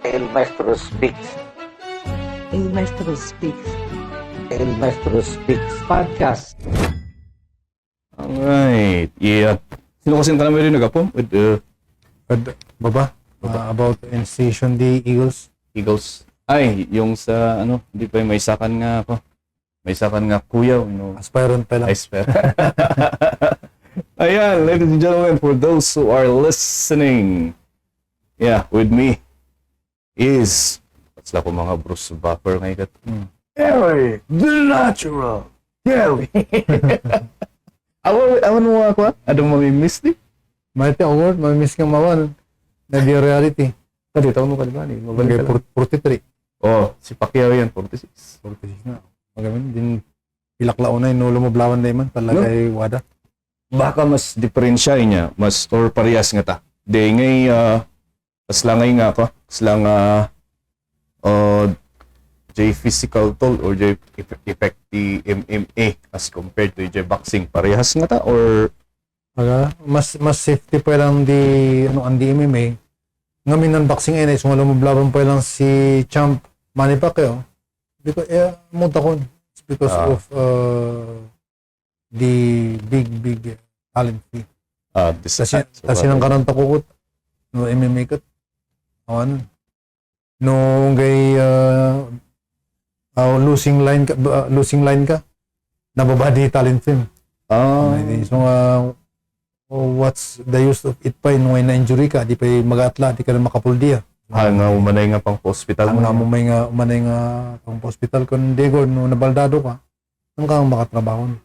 El Maestro Speaks. El Maestro Speaks El Maestro Speaks. Podcast. Alright. Yeah. Sino kasi ka namin rin nagapon? With Baba? About Station D Eagles. Eagles. Ay, yung sa ano, hindi pa may sakan nga ako. May sakan nga kuya, Aspirant pa lang. I swear. Ayan, ladies and gentlemen, for those who are listening, yeah, with me is, what's lang ko mga Bruce Buffer ngayon kat? Eric, the natural, Kelly. Awan mo ako, ano mamimiss di? Mighty Award, mamimiss kang mawan. Na di reality. Kadi, taon mo ka diba ni? Bagay 43. Oh, si Pacquiao yan, 46. 46 na. Magamin, din pilaklao na yung lumablawan na iman. Talagay wada. Baka mas diferensya niya, mas or parehas nga ta. De ngay aslangay nga ako, aslang J physical toll or J effective MMA as compared to J boxing, parehas nga ta or Mas safety pa lang di ang di MMA. Ngamin ng boxing ay so lumablawan pa lang si Champ Manny Pacquiao. Because muta ko. It's because of the big talent fee. Kasi nang karanta ko no MMA kat. Ano? No gay losing line ka. Nababadi talent fee. So what's the use of it pa nung na injury ka, di pa mag-atla, di ka na makapuldiya. nga umanay nga pang hospital mo. Nga umanay nga pang hospital kung Degor, no nabaldado ka, ang kang makatrabaho.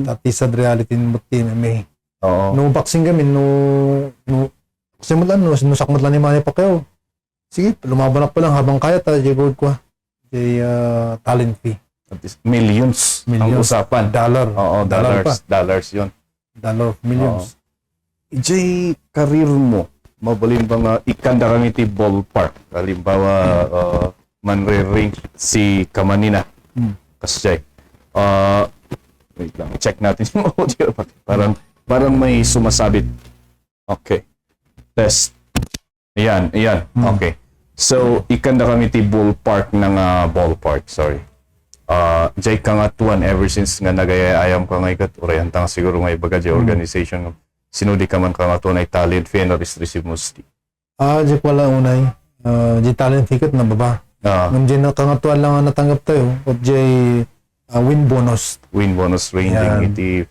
At sad reality mo team MMA. Oo. No boxing kami, no simulan, no sakmat lang ni Manny Pacquiao. Sige, lumaban pa lang habang kaya ta, Degor ko. Talent fee. At least millions ang usapan. Dollar. Oo, dollars yun. Dollar, millions. Jay, karir mo, mabalin ba nga ikanda kang iti ballpark? Halimbawa, manre-ring si Kamanina. Kasi, wait lang, check natin yung audio. Parang may sumasabit. Okay. Test. Ayan. Okay. So, ikanda kang iti ballpark ng ballpark, sorry. Jay kangatuan ever since nga nagayayam ka ngay kat orientang siguro ngay baga jay organization sinudi ka man kangatuan ay talent fee na receive musti. Jay wala unay. Jay talent fee kat na baba. Jay na kangatuan lang ang natanggap tayo. At jay win bonus. Win bonus ranging iti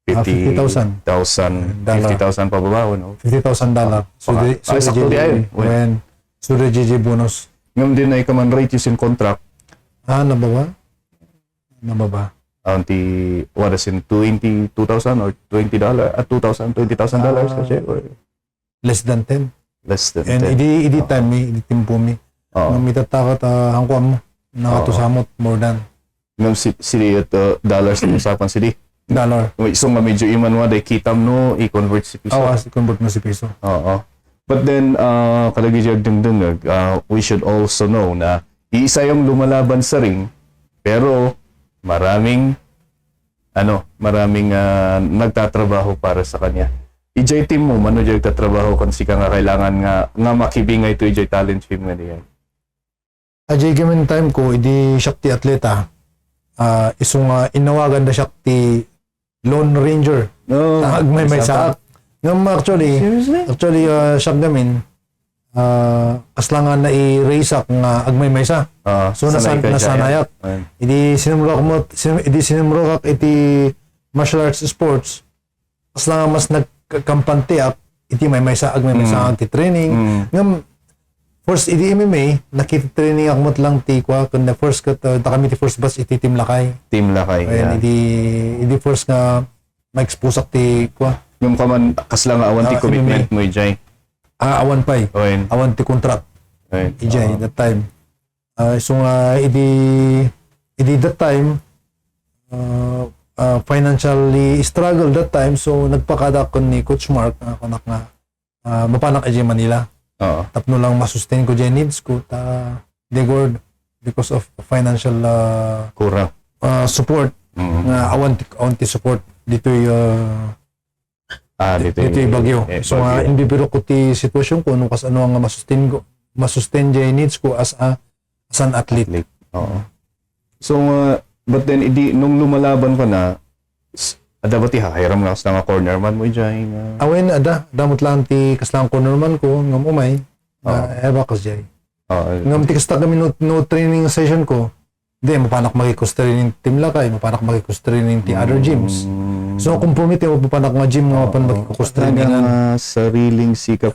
50,000. 50,000 pababa, no? $50,000. Sakto di ayon. So jay bonus. Ngam din ay kaman rate using contract. Nababa? What is in $22,000 or $20 at $20,000 kasi or Less than 10. less than And 10. idi time mi, idi timpo mi. Nung mitatakot hangkwam mo. Nakatusamot more than Ngam si at dollars na usapan si di. dollar. So nga medyo iman mo day kitam no i-convert si piso. Convert mo si piso. Oo. But then kalagi jud dungdungag, we should also know na iisa yung lumalaban sa ring pero maraming nagtatrabaho para sa kanya. EJ team mo mano jud nagtatrabaho kung sika nga kailangan nga makibingay to EJ talent film nga diyan. Ajay gamin time ko idi Shakti atleta. Isong inawagan na Shakti Lone Ranger. No. May saak. Ngam actually siya gamin kaslangan na i-race up nga agmay maysa. So nasanayak. Idi sinimurok iti martial arts sports. Kaslangan mas nagkampante up iti may maysa agmay maysa ang training. Ngam first iti MMA nakita-training akmot lang ti kwa kun na first kat kami ti first batch iti Team Lakay. Yeah. Idi first nga ma-expose ti kwa. Yung kaman kaslang awan ti commitment mo EJ. Awan pay. Awan ti contract. EJ that time. So idi that time financially struggle that time so nagpakada ko ni Coach Mark kanak nga mapanak EJ Manila. Tapno lang masustain ko dyan needs ko Degord because of financial kurang support nga awan ti support dito dito Bagyo. So hindi biro ko ti sitwasyon ko nung kas ano ang masustain ko masustain jay needs ko as an athlete. Oo. So, but then, nung lumalaban ka na, dapat hahiram nga sa nga corner man mo dyan. Awen, damot lang ti kaslang corner man ko, ngam umay, eba kas jay. Ngam ti kasta kami no training session ko, di, mapanak makikos-training team lakay, mapanak makikos-training ti other gyms. So, kung pumiti, mapanak nga gym nga mapan makikos-training. Sariling sikap.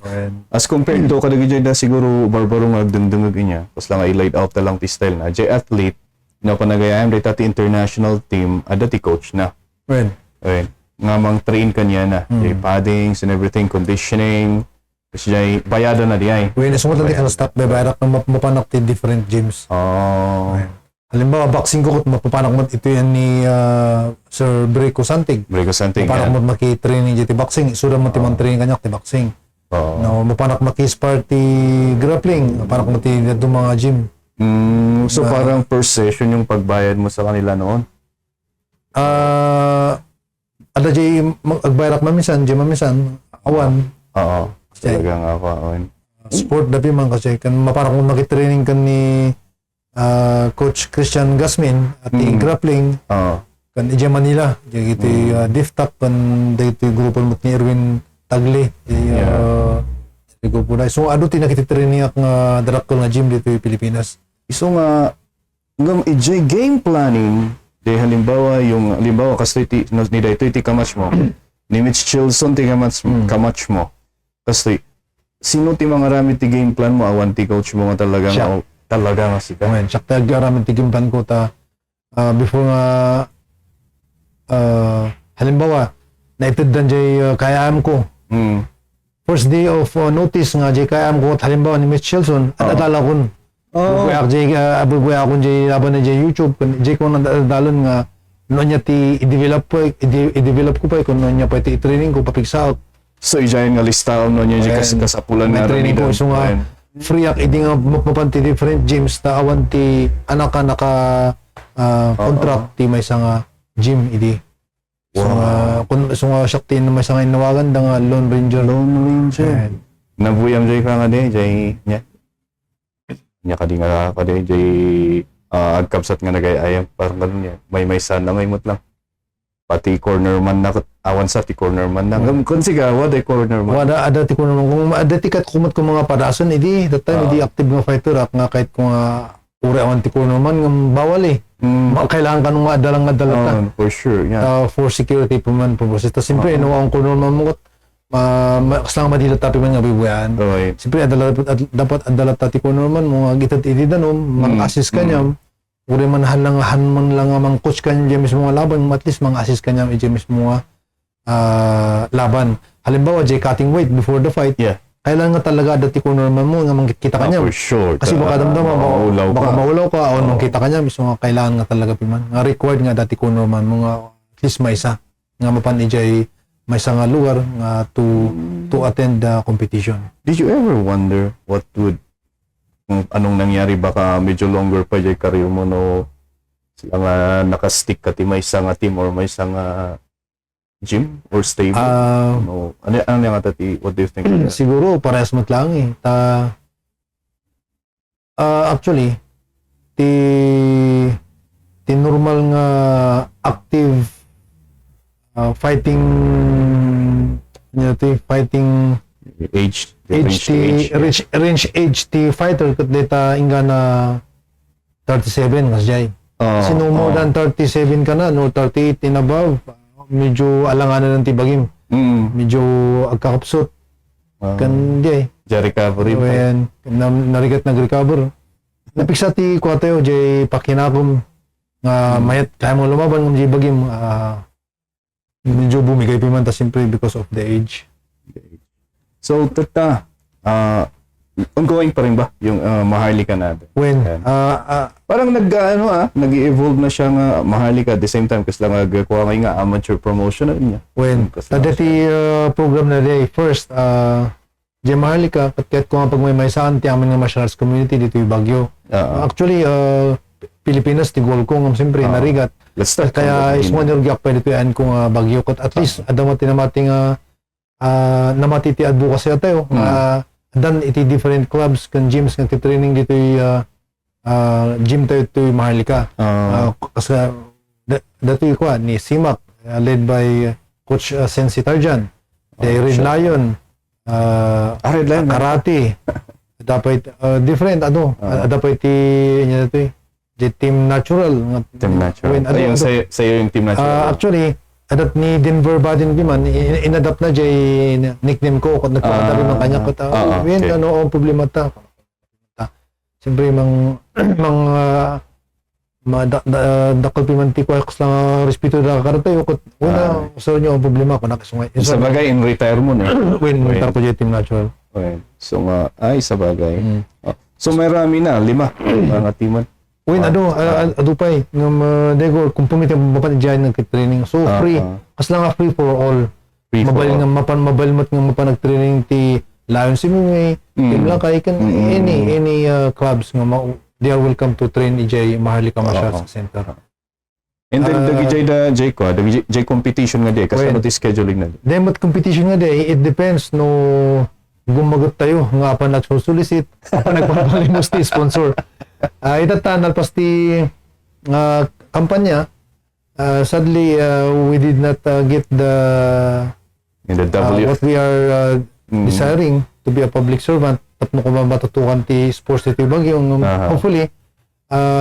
As compared to, kadagi dyan na siguro, barbaro nga agdungdungag niya. Tapos lang, i-laid out na lang ti style na. Jay athlete, na panagayaan, dahil ti international team, ada ti coach na. When? Okay. Nga mang train ka niya na. Jay paddings and everything, conditioning. Kasi jay, bayada na di ay. When, sumunod natin ka stop, bayarak na mapanak ti different gyms. Halimbawa, boxing ko kung mapapanak mo, ito yan ni Sir Breco Santig. Mapanak mo maki-training di boxing. Isura mo timang training kanyak ti boxing. No, mapanak maki-spar ti grappling. Mapanak mo ti mga gym. So parang per session yung pagbayad mo sa kanila noon? Ada jay agbayrak mamisan, jay mamisan, awan. Oo. Talagang awan. Sport dapi man kasi kan mapanak mo maki-training kan ni Coach Christian Gasmin at grappling kan ija Manila jadi itu diftap kan dito grupo mo ni Erwin Tagle grupo na so ado tinakiti-training ak nga darakol nga gym dito sa Pilipinas. So nga ngam ija game planning de halimbawa kasi ni dito iti kamatch mo ni Mitch Chilson ti kamatch mo kasi sino ti mga rami ti game plan mo awan ti coach mo nga talaga nga sika. Siya talaga tigimpan ko before nga halimbawa naituddan jay kayaan ko. First day of notice nga jay kayaan ko at halimbawa ni Mitch Chilson at adala ko. Abubuya akong jay laban na jay YouTube jay ko nadalon nga noon niya ti i-develop ko pa kung noon niya pa i-training ko papigsa out. So ijayan nga listaw noon niya jay kasapulan na training ko so nga free ak idi nga mapapanti different gyms ta awan ti anak naka contract ti may nga gym idi. So nga shakti na may nga inawagan da nga Lone Ranger. Nabuyam jay ka nga de jay nya kadi nga kadi jay agkapsat nga nagayayam parang ganun niya. May sana may mut lang. Pati corner man na awan sa ti corner man na kung siga wala corner man ada ti corner man kung ada ti kat kumot ko mga padason idi that time idi active nga fighter ak nga kahit kung uri awan ti corner man ngam bawal kailangan ka nung adalang adalata for sure for security pa man purposes ta simpre no ang corner man mo kaslang madila tapi man nga bibuyan simpre dapat adalata ti corner man mo gitat idi danom mag-assist ka niya uri man man lang mang coach kanya mismo nga laban, at least mang assist kanya mismo nga laban. Halimbawa, jay cutting weight before the fight. Kailangan nga talaga dati ko normal mo nga makita kanya. For sure. Kasi baka damdaman baka maulaw ka o nung kita kanya mismo nga kailangan nga talaga piman. Nga required nga dati ko normal mo nga at least may isa nga mapan ijay may isa nga lugar nga to attend the competition. Did you ever wonder what would anong nangyari baka medyo longer pa jay career mo no sila nga nakastick ka ti may isang team or may isang gym or stable no ano nga tati what do you think siguro parehas mo lang actually ti normal nga active fighting range age ti fighter kat data inga na 37 kas jay. Kasi no more than 37 ka na, no 38 and above, medyo alanganan ng tibagim. Medyo agkakapsot. Kan jay. Jay recovery pa. Narigat nag-recover. Napiksa ti kwatayo jay pakinakom nga mayat kaya mo lumaban ng jay bagim. Medyo bumigay pimanta simply because of the age. So, tata, ongoing pa rin ba yung Maharlika natin? When? Parang nag-evolve na siya nga Maharlika at the same time kasi lang nagkuha ngayon nga amateur promotion na niya. When? Dati program na day, first, Jay Maharlika, kahit kung pag may saan, ti amin nga martial arts community dito yung Baguio. Actually, Pilipinas, tigwal ko nga siyempre, narigat. Let's start. Kaya ismo nyo gyak pwede tuyan kung Baguio. At least, adamati namati nga namatiti advocacy tayo. dan iti different clubs kan gyms nga training dito gym tayo ito Maharlika. Kasi dito ko ni Simak led by Coach Sensi Tarjan. Red Lion. Red Lion. Karate. Dapat different dapat iti niya dito Team Natural. Team Natural. Yung sa'yo yung Team Natural. Actually, adapt ni Denver Badin Biman, inadapt na jay nickname ko kung nagpapadabi ng kanya ko ang problema ta. Siyempre, dakal pimanti ko lang respeto na karata yung gusto nyo ang problema ko nakasungay. Sa bagay, in retire mo na. When retire ko jay Team Natural. Okay. So, sa bagay. So, may rami na, 5 mga timan. Uy, adupay dego kung pumiti mapan diyan nag-training so free kas lang free for all mabalik nga mabalmat nga mapanag-training ti Lion Simingay team lang kay kan any clubs nga they are welcome to train EJ Maharlika Martial Arts Center. And then the J competition nga di kasi ano ti scheduling na di. Demot competition nga di it depends no gumagot tayo nga pa nagsusulisit pa nagpapalimos ti sponsor. Itatan nalpasti kampanya sadly we did not get what we are desiring to be a public servant tapno ko matutukan ti sports ti Baguio hopefully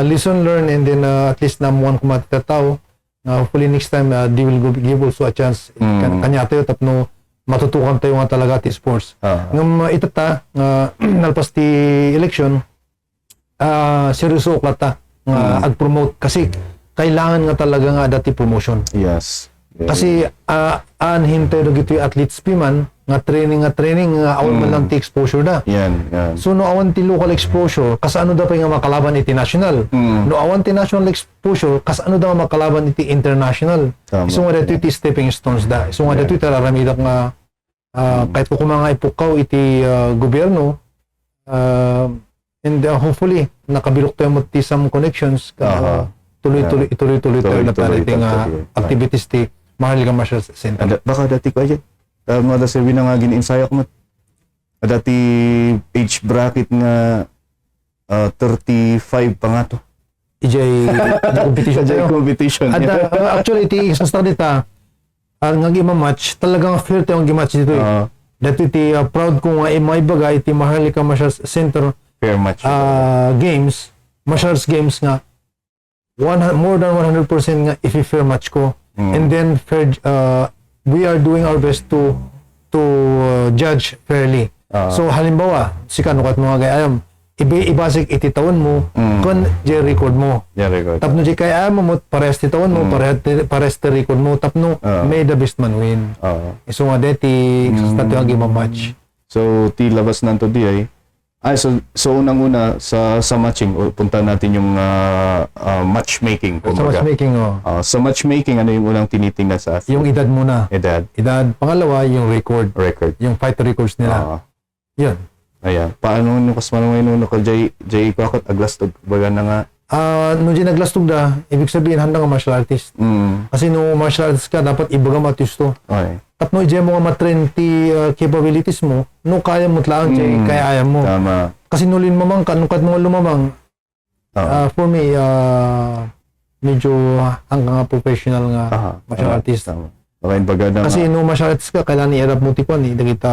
lesson learned and then at least namuan ko matitataw hopefully next time they will give also a chance kanya tayo tapno matutukan tayo nga talaga ti sports ngam itata nalpasti election seryoso klata nga ag-promote kasi kailangan nga talaga nga dati promotion. Yes. Kasi anhin tayo gito athletes piman nga training nga awan man lang ti exposure da. Yan. So no awan ti local exposure kas ano da pa nga makalaban iti national. No awan ti national exposure kas ano da makalaban iti international. So nga dito iti stepping stones da. So nga dito tararamida nga kahit ko mga ipukaw iti gobyerno and hopefully nakabilok tayo mo some connections tuloy tayo na tariting activities ti Maharlika Martial Arts Center. Baka dati ko ayan mga sabi na nga gin-insayak mo dati age bracket nga 35 pa nga to EJ competition actually iti isang dita ang match talagang fair tayo ang gimatch dito dati iti proud ko nga maibaga iti Maharlika Martial Arts Center fair match games martial arts games nga more than 100% nga fair match ko and then fair we are doing our best to judge fairly so halimbawa sikan kat mga gayam ibasik iti taon mo kun jay record mo tapno jay kaya mo pares ti taon mo pares ti record mo tapno may the best man win so nga deti sa tayo ang match so ti labas nanto di ay so unang-una sa matching punta natin yung matchmaking sa matchmaking ano yung unang tinitingnan sa yung edad muna edad pangalawa yung record yung fight records nila yun ayan paano nung kasmano ngayon nung jay kakot aglastog baga na nga no jay naglastog da ibig sabihin handa nga martial artist kasi no martial artist ka dapat ibaga matisto tapno jay mo nga matrain ti capabilities mo no kaya mo tlaan jay kaya ayaw mo tama kasi nulin mamang kanukat mo lumamang for me medyo hanggang professional nga martial artist kasi no martial artist ka kailangan i-adapt mo ti kwan kita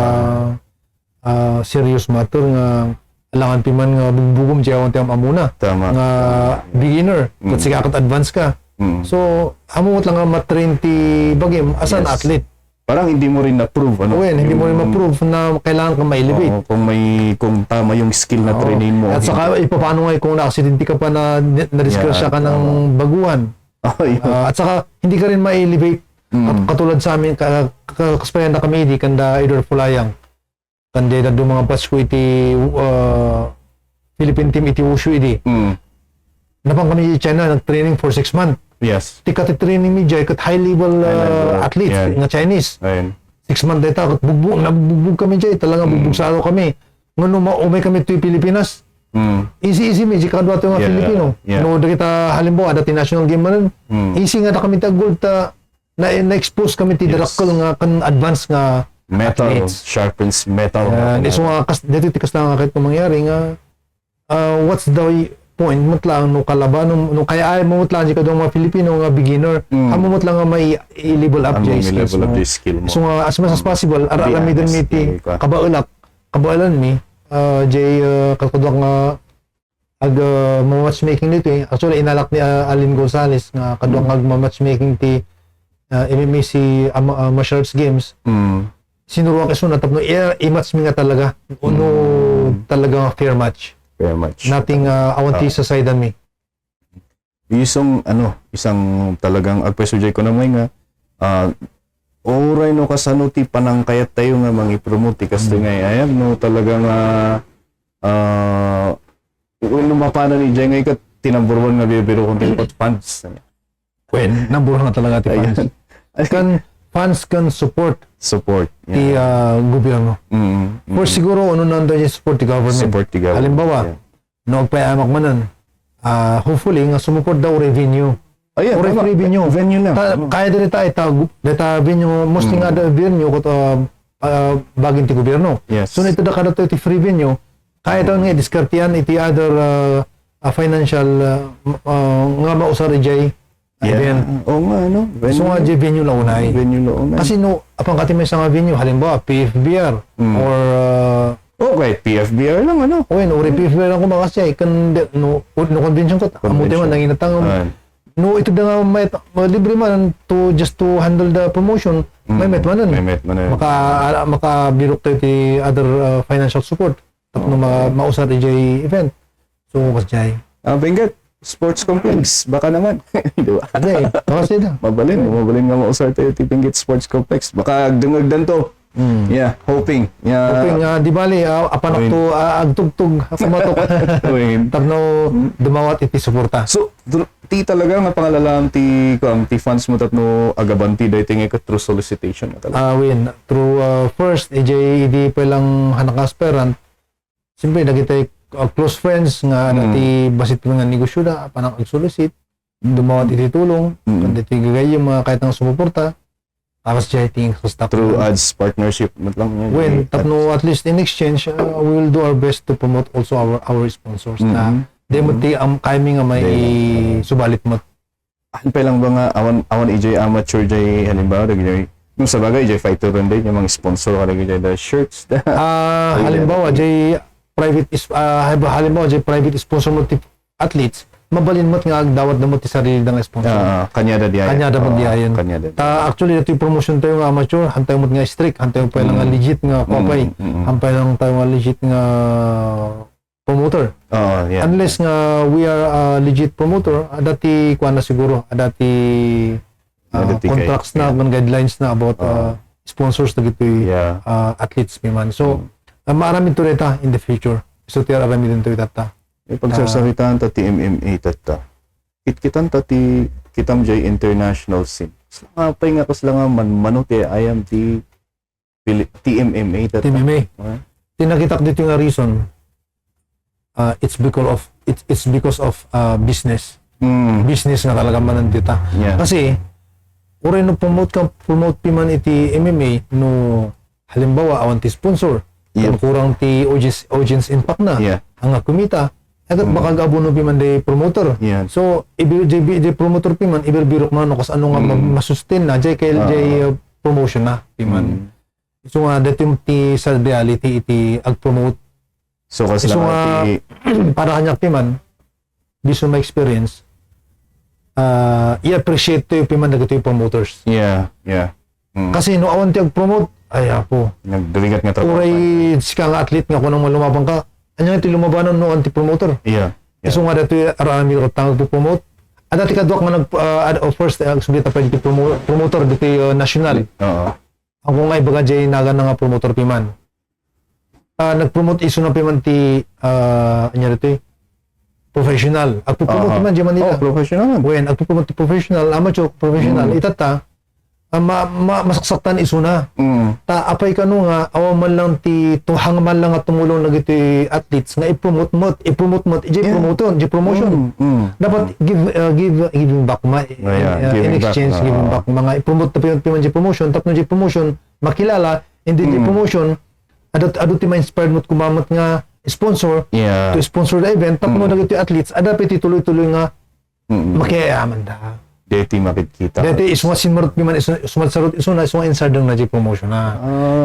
serious matter nga alangan piman nga bugbugom jay awan ti amuna nga beginner kung siya kat advance ka so amo lang nga matrain ti bagim as an athlete parang hindi mo rin na-prove hindi mo rin ma-prove na kailangan kang ma-elevate kung tama yung skill na training mo at saka paano nga kung na-aksidente ka pa na-disgrasya ka ng baguhan at saka hindi ka rin ma-elevate katulad sa amin kaspayan na kami di kanda Idol Fulayang kanda do mga batch ko iti Philippine team iti Wushu iti napang kami sa China nag-training for 6 months. Yes. Tika training mi jay kat high level athletes nga Chinese. 6 months data kat nabugbog kami jay talaga bugbog sa kami. Ngano maumay kami to Pilipinas. Easy mi jay kadwa to nga Filipino. No kita halimbawa dati national game man. Easy nga kami ta gold ta na-expose kami ti darakol nga kan advance nga Metal athletes. sharpens metal. And iso nga dito tikas lang kahit kung mangyari nga what's the point mo lang no kalaban no kaya ay mo lang di ka mga Filipino nga beginner amo mo lang nga may i-level up jay skills level up mo. the skill mo. So nga as much as possible arami din miti ka. kabaulan mi jay kalkudwa nga ag matchmaking dito eh. Actually inalak ni Alin Gonzalez nga kadwa nga matchmaking ti MMA si martial arts games. Sinuruan ka sunod tapno i-match mi nga talaga uno talaga fair match. Very much. Nothing awanti sa side me. Isang isang talagang agpresyo ko naman nga oray no kasano ti panang kayat tayo nga mangi-promote kasi nga ayam no talagang lumapana ni Jay nga ikat tinumber 1 nga bibiro kung tipot funds. When number 1 na talaga ti fans. Fans can support ti gobyerno. For siguro ano nandoon yung support ti government. Halimbawa, no agpayamak manan. Hopefully nga sumuport daw revenue. Ayan, revenue. Venue na. Kaya din data venue mostly nga da revenue ko bagin ti gobyerno. Yes. So nito da kada ti free venue. Kaya daw nga diskartian iti other financial nga mausar jay event. Oo nga, no? So nga jay venue la unay. Kasi no, apang kati may nga venue, halimbawa, PFBR, or, okay, PFBR lang, ano? okay, no, PFBR lang kumakasya, no convention ko, amuti man, nanginatang, no, ito na nga, may libre man, just to handle the promotion, may met man nun. Makabirok tayo ti other financial support, tapos mausar jay event. So, kas jay. Bengat, sports complex, baka naman. Di ba? Hindi, kasi na. Mabalin nga mausar tayo ti Benguet Sports Complex. Baka dungagdan to. Yeah, hoping. Hoping, di bali, apanak to, agtugtog, kumatok. Tapno, dumawat iti suporta. So, ti talaga nga pangalalang ti funds mo tatno agabanti dahiting nga through solicitation. Win, through first, di pa lang hanakaspirant, siyempre, nagitay close friends nga dati basit nga negosyo da panang ag-solicit dumawat iti tulong kundi iti gagay yung mga kahit nang sumuporta tapos siya iting stock through ads partnership lang yan when tapno at least in exchange we will do our best to promote also our sponsors na di mo ti kami nga may subalit mo pa lang ba nga awan EJ amateur jay halimbawa dagay nung sa bagay jay fighter ron din yung mga sponsor kalagay the shirts halimbawa jay halimbawa jay private sponsor mo ti athletes mabalin mo nga dawat na mo ti sarili nga sponsor kanyada mo diayon actually ito yung promotion tayo nga amateur hantay mo nga strict hantay mo pa lang nga legit nga kopay hantay lang tayo nga legit nga promoter unless nga we are a legit promoter dati kuan na siguro dati contracts na guidelines na about sponsors na gito athletes man so marami to reta in the future. So tiara rami din to itata. Pagsasaritaan ta ti MMA tata. Kitkitan ta ti kitam jay international scene. Slangapay nga kas lang mano ti ayam ti MMA tata. MMA. Tinakitak dito nga reason. It's because of business. Business nga talaga manan dita. Kasi ore no promote piman iti MMA no halimbawa awan ti sponsor. Kurang ti audience impact na ang kumita agad baka gabuno piman day promoter so ibig promoter piman ibirbirok man kas ano nga masustain na jay promotion na piman so nga dati ti sa reality iti ag-promote so kasi para kanya piman biso ma experience i-appreciate to yung piman na yung promoters kasi no awan ti ag-promote ay apo. Nagdaligat nga trabaho. Uray sika nga athlete nga kunang lumabang ka. Anya iti lumabanon no anti-promoter. So nga dito arami ro tang promote. Dati kadwa nga first subita pa dito promoter dito national. Ang kung nga ibaga jay naga nga promoter piman. Nag-promote iso na piman ti anya dito professional. Agpo-promote piman jay Manila. Professional. When agpo-promote professional, amateur professional itata masaksaktan iso na. Apay ka no nga, awa man lang tuhang man lang at tumulong na iti athletes nga i-promote mo, promotion. Dapat giving back in exchange, giving back. Mga i-promote na piman promotion, tapos promotion, makilala, hindi di promotion, adot ti ma-inspired mo't kumamot nga sponsor, Yeah. to sponsor the event, tapno na iti athletes, adapit tuloy-tuloy nga makiyayaman da. Deti makikita. Dati iswa sinmarot piman sumalsarot isuna iswa insardang na di promotion na.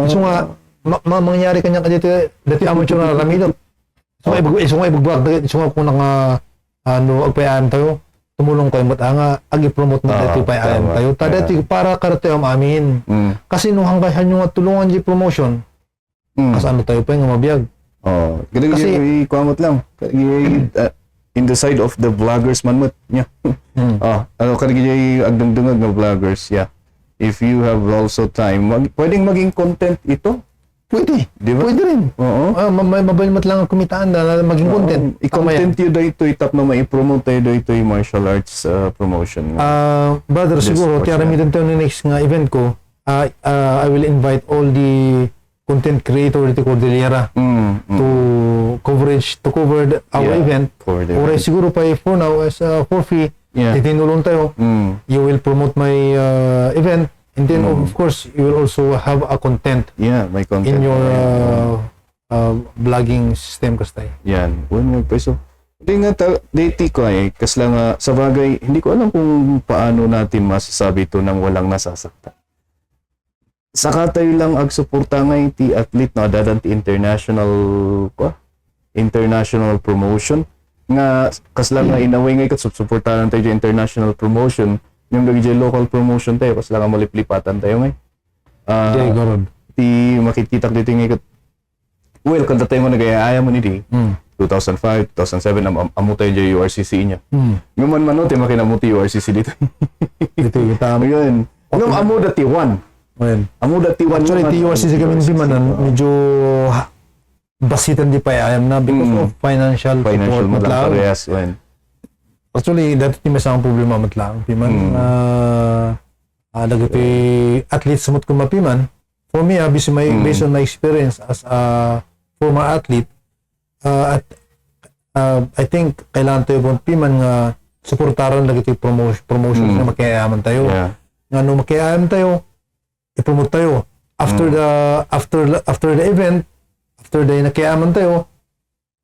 So nga mangyari kanya dito dati amateur na ramidot. So iswa ibugbuak iswa ko nga ano agpayaan tayo tumulong kayo mat nga agi-promote mo dati payaan tayo. Ta dati para karate am amin. Kasi nung hanggahan yung tulungan di promotion. Kas ano tayo pa nga mabiyag. Kasi kuamot lang. In the side of the vloggers man mat nya. Ano kanigi agdungdungag nga vloggers, yeah. If you have also time, pwedeng maging content ito. Pwede. Di ba? Pwede rin. Oo. Mabay mat lang ang kumitaan na maging content. I-content yun dito itap na mai-promote tayo dito yung martial arts promotion. Brother, siguro, tiaramidan tayo ni next nga event ko, I will invite all the content creator dito Cordillera to cover our event. Or siguro pa for now as for free, titinulong tayo. You will promote my event, and then of course you will also have a content. Yeah, my content in your vlogging system kastay. Yan, 1 peso. Hindi nga dati ko kas lang sa bagay, hindi ko alam kung paano natin masasabi ito nang walang nasasaktan. Saka tayo lang agsuporta nga ti athlete na dadan ti international promotion nga kaslang nga inaway nga suportahan tayo yung international promotion yung gagi local promotion tayo kaslang nga maliplipatan tayo ngay ti makikita dito nga well kanta tayo mo nagayaya mo ni di 2005, 2007 amo tayo yung URCC niya ngayon man tayo makinamuti URCC dito Dito kita yun ngayon amo dati 1 amo dati 1 actually ti URCC kami ni Manan medyo basitan di pa ayam na because of financial support matlang parehas actually dati ti masang problema matlang piman dagiti athletes samot ko mapiman for me based on my experience as a former athlete I think kailangan tayo kung piman nga suportaran dagiti promotion na makiyayaman tayo nga no makiyayaman tayo i-promote tayo after the event after the nakiyaman tayo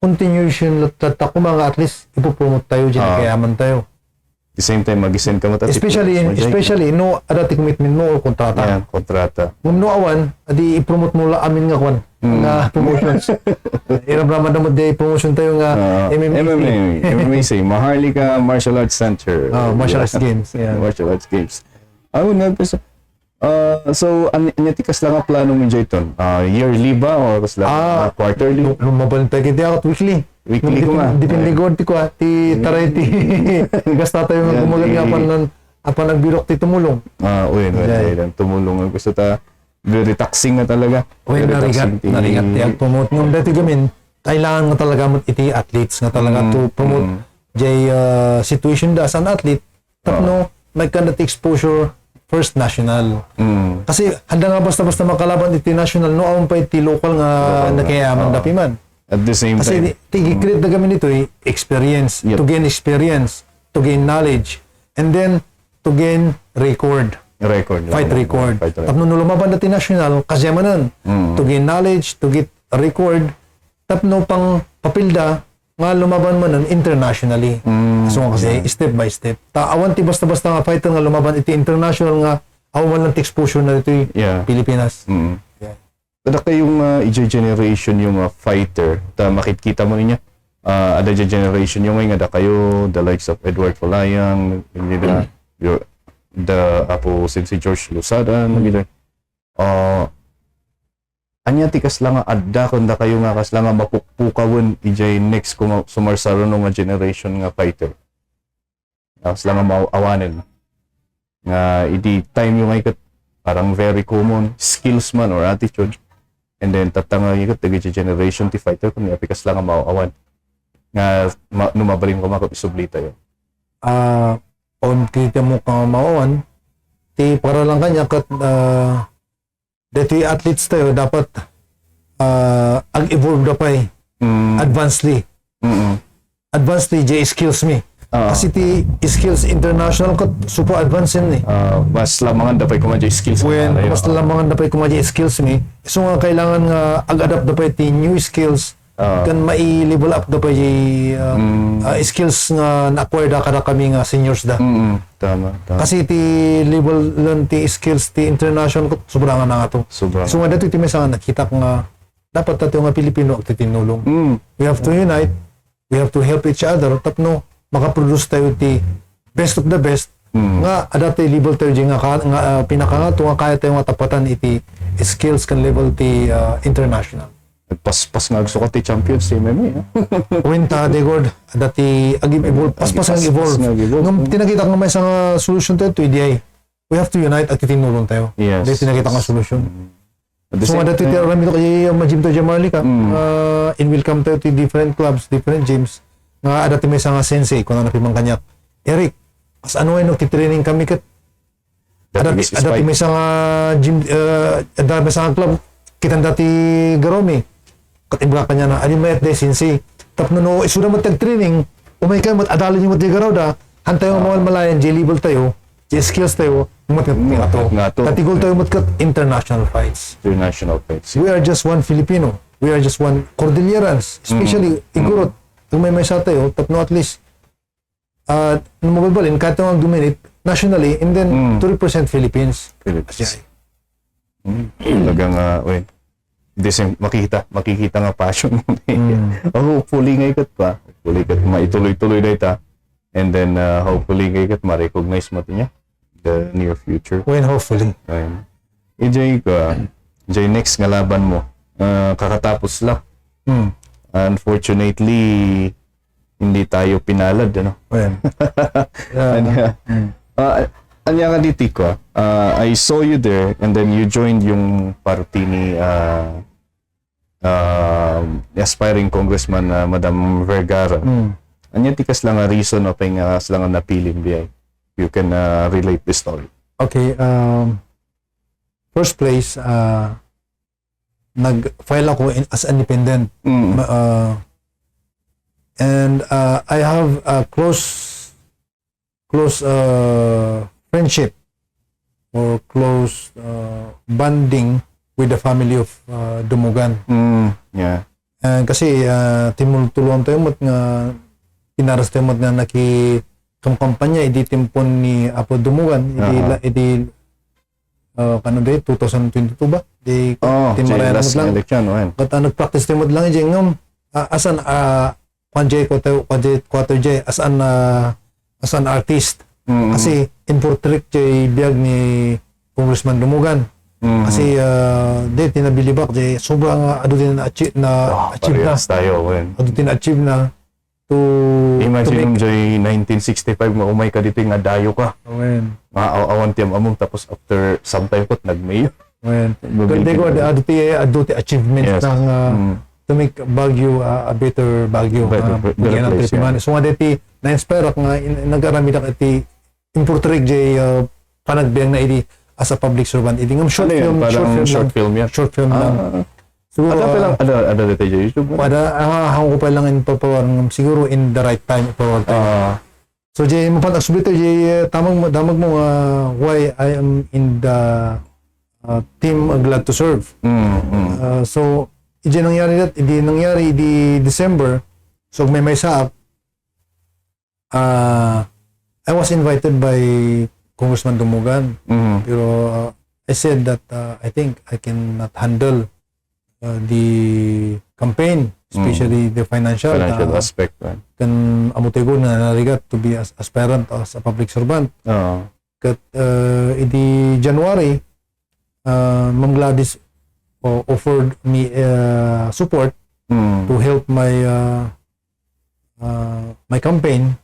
continuation latta ko mga at least ipopromote tayo dyan nakiyaman tayo the same time mag-send ka mata especially no adati commitment mo or kontrata no awan adi i-promote mo la amin nga kwan nga promotions iramdaman mo di promotion tayo nga MMA say Maharlika Martial Arts Center martial arts games martial arts games so anya ti kasla nga plano mo dayton yearly ba or kasla quarterly lumabal tayo kiti ako weekly ko nga depende god ti ko ti taray ti gasta tayo nga kumagal nga apan nagbirok ti tumulong tumulong ang gusto ta very taxing nga talaga narigat ti promote ngam dati gamin kailangan nga talaga mo iti athletes nga talaga to promote jay situation da as an athlete tapno may kind of exposure first national. Kasi handa nga basta-basta makalaban iti national no awan pa iti local nga nakiyaman dapiman. At the same time. Kasi tigikreate na kami nito experience, to gain experience, to gain knowledge, and then to gain fight record. Tapno no lumaban iti national, kasyamanan, to gain knowledge, to get a record, tapno pang papilda, nga lumaban man nun internationally. So kasi step by step. Awan ti basta-basta nga fighter nga lumaban iti international nga awan lang ti exposure na iti Pilipinas. Kada kayong generation yung fighter, makikita mo niya ada generation yung nga da kayo the likes of Edward Falayang, the apo si George Lusada, anya ti kasla nga adda kunda kayo nga kasla nga mapukpukawon ijay next kung sumarsaro nga generation nga fighter. Kasla nga maawanen. Nga idi time yung ikat parang very common skills man or attitude. And then tatanga ikat the generation ti fighter kung api kasla nga maawan. Nga numabalin ko makap isubli tayo. On kita mo ka maawan ti para lang kanya kat dito athletes tayo dapat ag-evolve na pa advancedly. Advancedly, skills me. Kasi ti skills international ko super advanced yun eh. Mas lamangan dapat ko madya skills. When mas lamangan dapat kumadya skills mi, so nga kailangan nga ag-adapt dapat ti new skills kan mai-level up dapat skills nga na-acquire da kada kami nga seniors da. Tama. Kasi ti level lang ti skills ti international ko sobrang nga to. Sobrang. So nga dato ti may sa nakita ko nga dapat tayo nga Pilipino at tinulong. We have to unite, we have to help each other tapno makaproduce tayo ti best of the best nga ada ti level tayo nga pinaka nga to nga kaya tayo nga tapatan iti skills kan level ti international. Paspas nga gusto ko ti champions ti MMA. Winta de god ada ti ag-evolve paspas nga evolve. Ngam tinakita nga may nga solution tayo to IDI. We have to unite at tinulong tayo. Yes. Dahil tinakita nga solution. So nga dati time, tira rami to kay ma-gym to Jamarlika. In welcome tayo to different clubs, different gyms. Nga ada ti may nga sensei kuno na pimang kanyak. Eric, as ano ay nagti-training kami kat ada ti may nga gym ada may nga club kitan dati Garomi. Kat ibra kanya na ali may at de sensei. Tapno no isuda mo tag-training, umay ka mat adali mo ti garawda, hantay mo mawal malayan J level tayo, J skills tayo, mat nga to. Katigol tayo mat kat international fights. International fights. We are just one Filipino. We are just one Cordillerans. Especially, Igorot. Kung may sa tayo, tapno at least, mababalin, kahit ang dominate, nationally, and then, to represent Philippines. Talagang, makikita nga passion. Hopefully ngayon pa. Hopefully kat maituloy-tuloy na ita. And then, hopefully ngayon ma-recognize mo ito niya. The near future. When hopefully. Ayun. Jay, next nga laban mo. Kakatapos lang. Unfortunately, hindi tayo pinalad, ano? When? Anya nga dito ko, I saw you there and then you joined yung party ni aspiring congressman Madam Vergara. Anya tikas lang nga reason o pang lang nga napili biyay. You can relate the story. Okay, first place, nag-file ako as independent. And I have a close friendship or close bonding with the family of Dumugan. Yeah. Kasi timultulong tayo mat nga pinaras tayo mat nga kampanya idi timpon ni Apo Dumugan idi kano day 2022 ba di timarayan mo lang election but nagpractice tayo lang ije ngam asan kwanjay ko tayo quarter jay as an artist kasi in portrait jay biag ni Congressman Dumugan kasi di tinabilibak jay sobrang ado din na achieve na ado din na achieve na to imagine jay 1965 maumay ka dito nga dayo ka. Awan tiyam among tapos after some time kot nagmayo. Kundi ko ado ti achievement ng to make Baguio a better Baguio. Better place. So nga diti na-inspire ako nga nag-arami na iti importrig jay panagbiang na iti as a public servant. Iti ngam short film lang. Siguro ada dito YouTube. Hako pa lang in papawarang siguro in the right time papawarang time. So jay mapantaksubito jay damag mo why I am in the team Glad to Serve. So hindi nangyari di December. So may saap I was invited by Congressman Dumugan. Pero I said that I think I cannot handle the campaign, especially the financial aspect. Kan amutego na narigat to be as aspirant as a public servant. Kat idi January, Ma'am Gladys offered me support to help my my campaign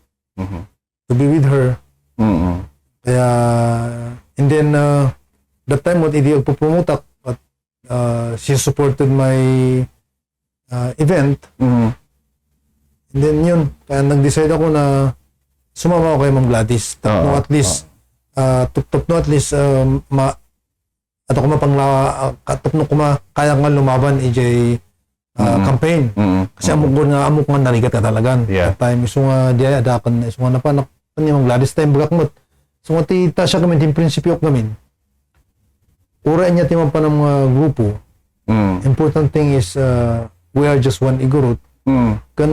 to be with her. Kaya and then that time what idi agpupromote she supported my event. And then yun, kaya nag-decide ako na sumama ako kay Ma'am Gladys. At least ato ko mapangla katapno ko kaya nga lumaban EJ campaign. Kasi amok nga narigat ka talagan. Yeah. At time, iso nga diya adakan, iso nga napanak, yung Gladys time bagakmot. So nga tita siya kami, yung prinsipyo kami. Ura niya timang pa ng mga grupo. Important thing is, we are just one igorot. Kan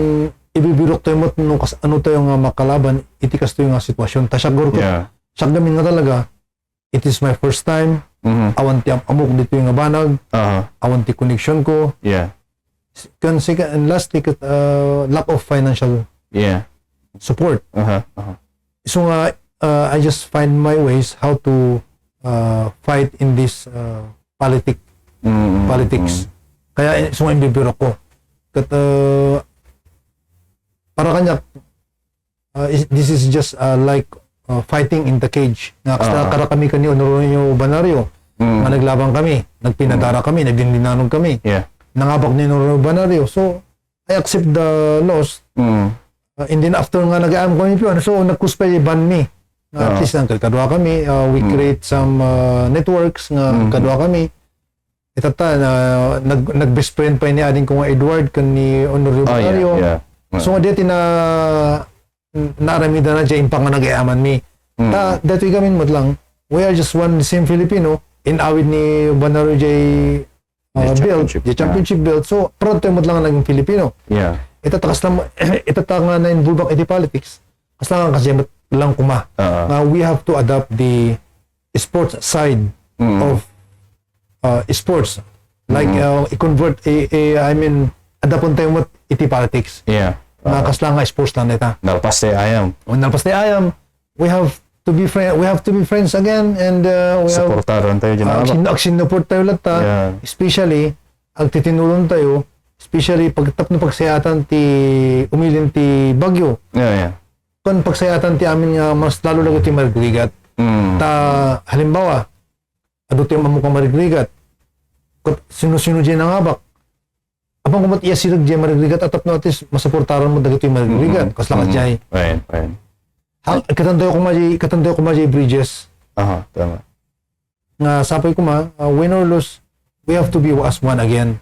ibibirok tayo mo nung ano tayo nga makalaban, itikas tayo nga sitwasyon. Ta siya gurko. Yeah. Siya gamin nga talaga. It is my first time. Awan ti amok dito yung banag. Awan ti connection ko. Yeah. Kan second and lastly, lack of financial Yeah. support. So nga, I just find my ways how to fight in this politics. Kaya so nga ibibiro ko. Kat para kanya this is just like fighting in the cage. Nga kara kami kanyo Noronio Banario. Nga naglabang kami, nagpinadara kami, nagdindinanog kami. Yeah. Nangabak ni Noronio Banario. So I accept the loss. And then after nga nag-aam kami piyon, so nagkuspay ban me. At least ang kadwa kami, we create some networks nga kadwa kami. Itata nag-best friend pa ni ading ko nga Edward kan ni Honorio Banario. Yeah. So nga dito na naramida na dyan pa nga nag-iaman mi. Dito gamin mo lang, we are just one same Filipino in awid ni Banario build, the championship build. So proud tayo mo lang naging Filipino. Yeah. Itatakas lang, itata nga na involve iti politics. Kas lang kasi lang kuma. We have to adapt the sports side of sports. Like i-convert, I mean, adapon tayo mo iti politics. Yeah. Kas lang nga sports lang neta. Nalpas tayo ayam. Nalpas tayo ayam. We have to be friends again, and we have Supportaran tayo dyan. sinuport tayo lahat. Yeah. Especially ang titinulong tayo, especially pagtap ng pagsayatan ti umilin ti bagyo. Yeah. Kung pagsayatan ti amin nga mas lalo lago ti marigrigat. Ta halimbawa, ado ti mamukang marigrigat. Sino-sino dyan nangabak. Apang kumot iya sirag dyan marigrigat atap na atis masuportaran mo dagito yung marigrigat. Kaslangat dyan. Right. Katandayo ko ma dyan bridges. Tama. Nga sapay ko ma, win or lose, we have to be as one again.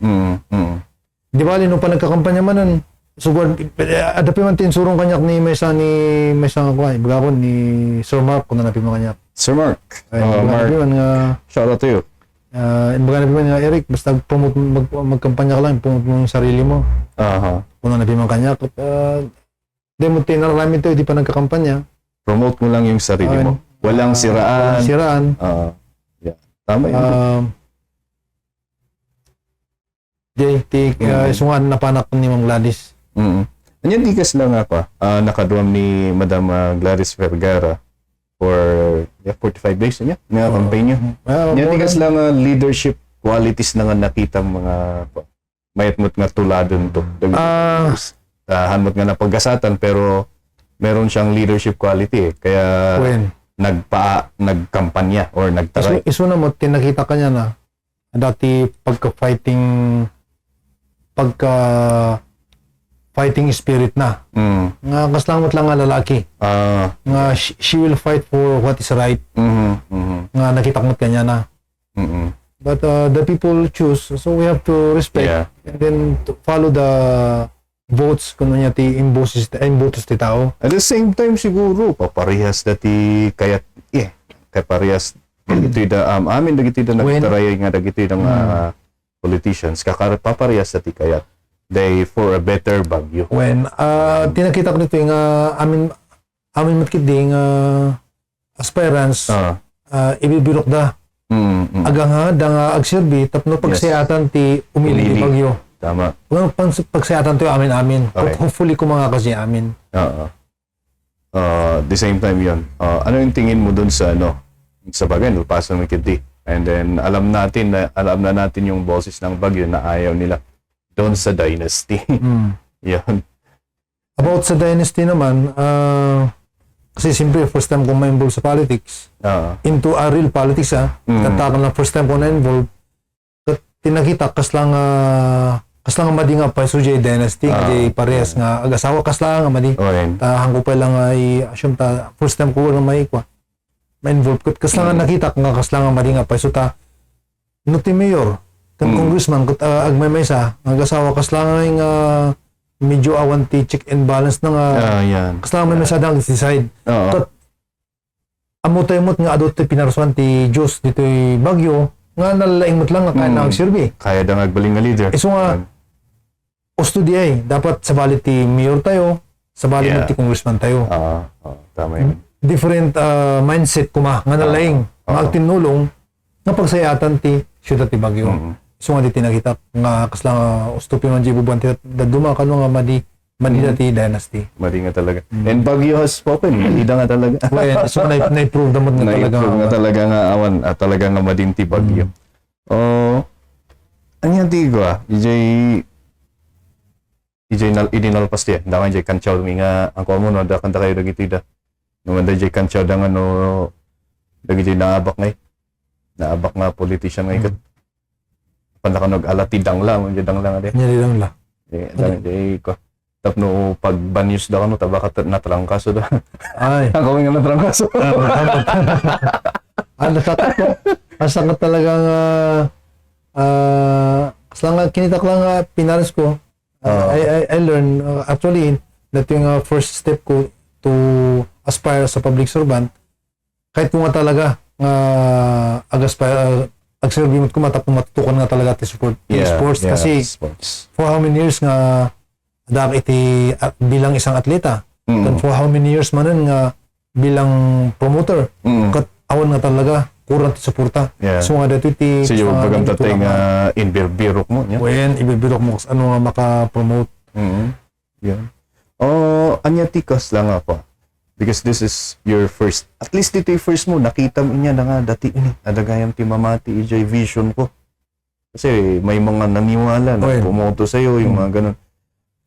Di ba, nung pa nagkakampanya manan, sugod, adapi man tinsurong kanyak ni Mesa nga ko, ibaga ko ni Sir Mark, kung nanapi mo kanyak. Sir Mark. Mark. Shout out to you. Ibaga napi man nga, Eric, basta magkampanya ka lang, promote mo yung sarili mo. Kung nanapi mo kanyak. Di mo tinarami ito, di pa nagkakampanya. Promote mo lang yung sarili mo. Walang siraan. Yeah. Tama yun. Sungan na panak ni Mang Gladys. Anyan di kas lang ako, nakaduam ni Madam Gladys Vergara for 45 days niya, nga campaign niya. Anyan di kas lang leadership qualities na nga nakita mga mayatmot nga tuladon to. Hanmot nga na paggasatan pero meron siyang leadership quality kaya nagkampanya or nagtaray. Iso na mo, tinakita ka niya na dati fighting spirit na. Nga kaslangot lang nga lalaki. Nga she will fight for what is right. Nga nakitakmot ka niya na. But the people choose, so we have to respect and then to follow the votes kung niya ti imbotos ti tao. At the same time siguro paparehas dati kaya parehas dagiti da amin dagiti da nagtaray nga dagiti da politicians paparehas dati kaya they for a better Baguio. When tinakita ko nito yung amin matkid ding aspirants ibibirok da agang ha da agserbi tapno pagsayatan ti umili ti Baguio. Tama. Well, pagsayatan to amin. Okay. Hopefully ko mga kasi amin. The same time yun. Ano yung tingin mo dun sa sa bagay, Paso Mikiti? And then alam na natin yung boses ng Baguio na ayaw nila doon sa dynasty. Yan. About sa dynasty naman, kasi siyempre first time kong ma-involve sa politics. Into a real politics Tatakan lang first time ko na-involve. Tinakita kaslang madi nga pa Jay dynasty, Jay parehas nga ag-asawa kaslang madi. Hangko pa lang ay assume ta first time ko nga ma-involve ko kaslang nakita nga kaslang madi nga pa ta no ti mayor Kan congressman, kat agmay may sa, nagasawa kaslangan medyo awan ti check and balance na nga, Yan. kaslangan may sa dang decide. Oo. Kat, amot nga adot ti pinarsuan ti Diyos dito Bagyo, nga nalalaing mo't lang nga kaya na agsilbi. Kaya da nagbaling nga leader. Iso nga, usto di ay, dapat sa balit ti mayor tayo, sa balit Yeah. ti congressman tayo. Tama yun. Different mindset kuma, nga nalaing, nga agtinulong, nga pagsayatan ti syudad ti Bagyo. So nga di tinakita, nga kaslang usto pi man di bubuan ti daduma kano nga madi ti dynasty. Mali nga talaga. And Baguio has spoken. Mali nga talaga. Well, so na-prove naman nga talaga. Na-improve nga talaga nga awan at talaga nga madinti Baguio. Ano yan tigo idinalpas tiya. Dakan jay kanchaw nga ang kuha mo no, da kanta kayo dagiti da. Naman da jay kanchaw da nga no, dagi jay naabak ngay. Naabak nga politician ngay kat. Panakanog alati danglang, jay danglang ade. Nyari lang la. Jay ko. Tapno pag banyos da kano tabaka natrangkaso da. Ay. Ako nga natrangkaso. Sakit talagang kaslang kinitak lang pinaris ko. I learned actually that yung first step ko to aspire sa public servant kahit kung nga talaga ag-serve ko matutukan nga talaga ti support sports kasi sports. For how many years nga dak iti bilang isang atleta and for how many years manan nga bilang promoter kat awan nga talaga kurang ti suporta so nga dito ti so yung pagamtatay nga inbirbirok mo when ibibirok mo ano nga maka-promote yan anya tikas lang ako because this is your first at least ito yung first mo nakita mo niya na nga dati adagayam ti mamati ijay vision ko kasi may mga naniwala na pumoto sa'yo yung mga ganun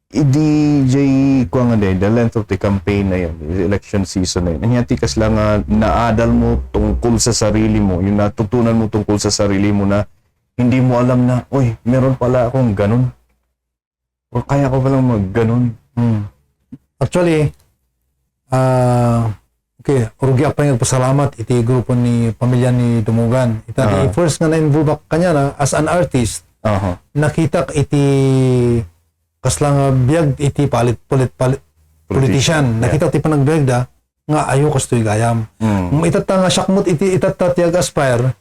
DJ ko nga the length of the campaign na yun, the election season na yun. Ang tikas lang naadal mo tungkol sa sarili mo, yung natutunan mo tungkol sa sarili mo na hindi mo alam na, oy, meron pala akong ganun. O kaya ko palang mag-ganun. Actually, okay, rugi pa yung pasalamat iti grupo ni pamilya ni Dumugan. Ita first nga na-involve kanya na as an artist, nakita iti kaslang biyag iti politician. Nakita ti panagbiag da nga ayo kastoy gayam. Itata nga syakmot iti itata ti aspire.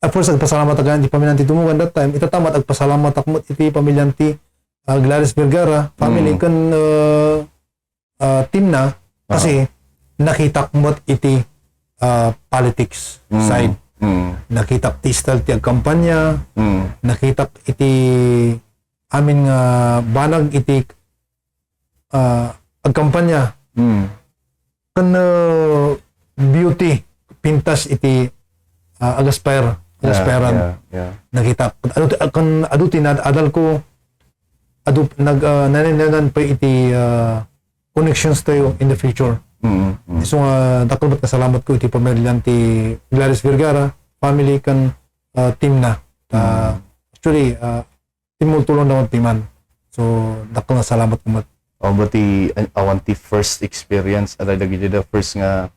At first agpasalamat agad ti pamilya ti Dumugan that time. Itatamat agpasalamat akmot iti pamilya ti Gladys Vergara family kan team na kasi nakita mot iti politics side. Nakita ti style ti agkampanya. Nakita iti amin nga banag iti agkampanya kan beauty pintas iti agaspiran nakita kan aduti adal ko nananan pa iti connections tayo in the future so dakulbat na salamat ko iti pamilyan ti Gladys Vergara family kan team na actually timultulong naman timan. So, dako na salamat ko mat. Bati awan ti first experience at dagi the first nga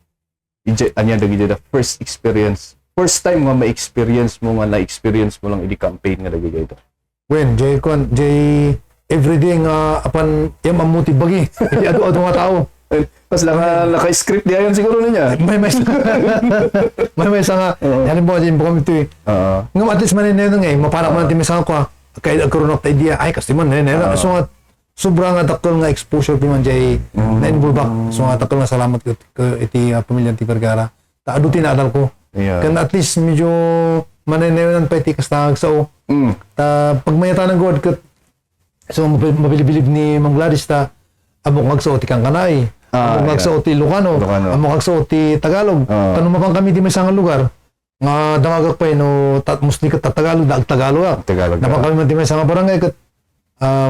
anya dagi the first experience. First time nga ma-experience mo nga na-experience mo lang idi campaign nga dagi ito. When jay everyday nga apan mamuti bagi. Ado nga tao. Pas lang naka-script diyan siguro niya. May nga. Yan mo din kami to. Nga at least manineno nga mapara man ti misang ko. Kaya agkaroon ako idea, ay kasi man, so nga, sobrang dakol nga exposure piman jay na-involve. So nga, dakol nga salamat ko iti pamilya ti Vergara. Ado tinadal ko. Kan at least medyo mananayonan pa iti kastangag sao. Pag mayata ng God, so mabilibilib ni Mang Gladys amok magsuot ti Kangkanay, amok magsuot ti Ilocano, amok magsuot ti Tagalog. Tanong mapang kami di may sangang lugar, nga damagak pa no mostly kat Tagalog na Tagalog napang kami man ti may sanga barangay kat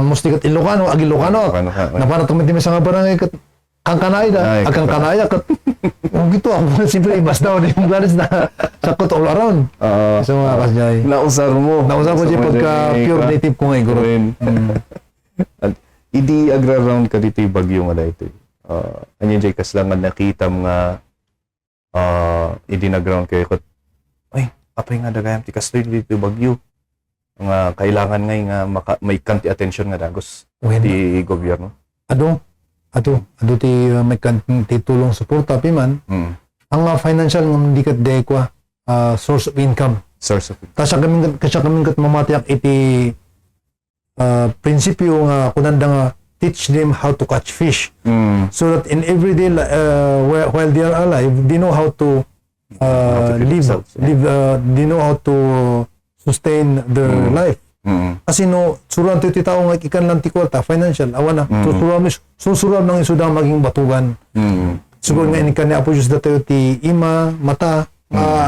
mostly kat Ilocano ag Ilocano napang kami ti may sanga barangay kat Kangkanay da ag Kangkanaya kat gito ako simple ibas daw ni Gladys na sakot all around so mga kasjay nausar ko di pagka pure native ko ngay guro idi agra-round ka dito Bagyo nga dito anya jay kaslangan nakita mga idi nag-round kayo ay apay nga dagayam ti kastoy dito bagyo. Nga kailangan ngay nga may kanti attention nga dagos When, ti gobyerno. ado ti may tulong suporta piman. Ang financial nga hindi kat de kwa source of income. Source of Kasya kaming kat mamatiyak iti prinsipyo nga kunanda nga teach them how to catch fish. So that in everyday while they are alive, they know how to feed themselves, they know how to sustain their life. Kasi no, suruan ti tao nga ikan lang ti kwarta, financial, awan na. Susuruan ng isudang maging batugan. Siguro nga inikan ni Apo Diyos datayo ti ima, mata,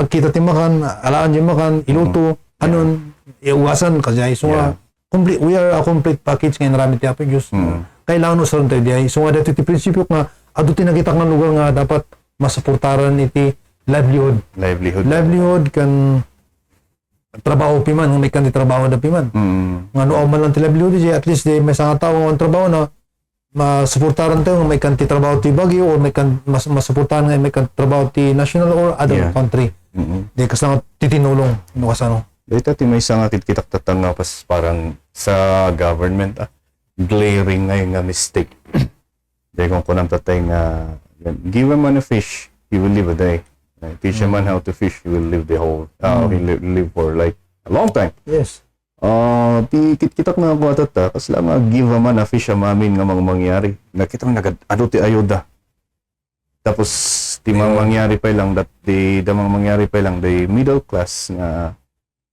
kita ti makan, alaan di makan, iluto, anon, iuwasan kasi so complete, we are a complete package ngayon narami ti Apo Diyos. Kailangan no sa tayo di so nga dito ti prinsipyo nga ado ti nakita ng lugar nga dapat masuportaran iti livelihood kan trabaho piman may kan ti trabaho da piman nga no man lang ti livelihood di at least di may nga tao ang trabaho na masuportaran tayo nga may kan ti trabaho ti Baguio or may kan masuportaran nga may kan trabaho ti national or other country di kasi nga titinulong no kasano. Dito ti may isang kitak tatang nga pas parang sa government glaring nga yung mistake. Dahil kung kunang tatay nga give a man a fish, he will live a day. Teach a man how to fish, he will live the whole he'll live for like a long time. Yes. Ti kitak nga ako atata kasi lang give a man a fish mamin nga mangyari. Nakita mo ano ti ayuda. Tapos ti mangyari pa lang mangyari pa lang the middle class nga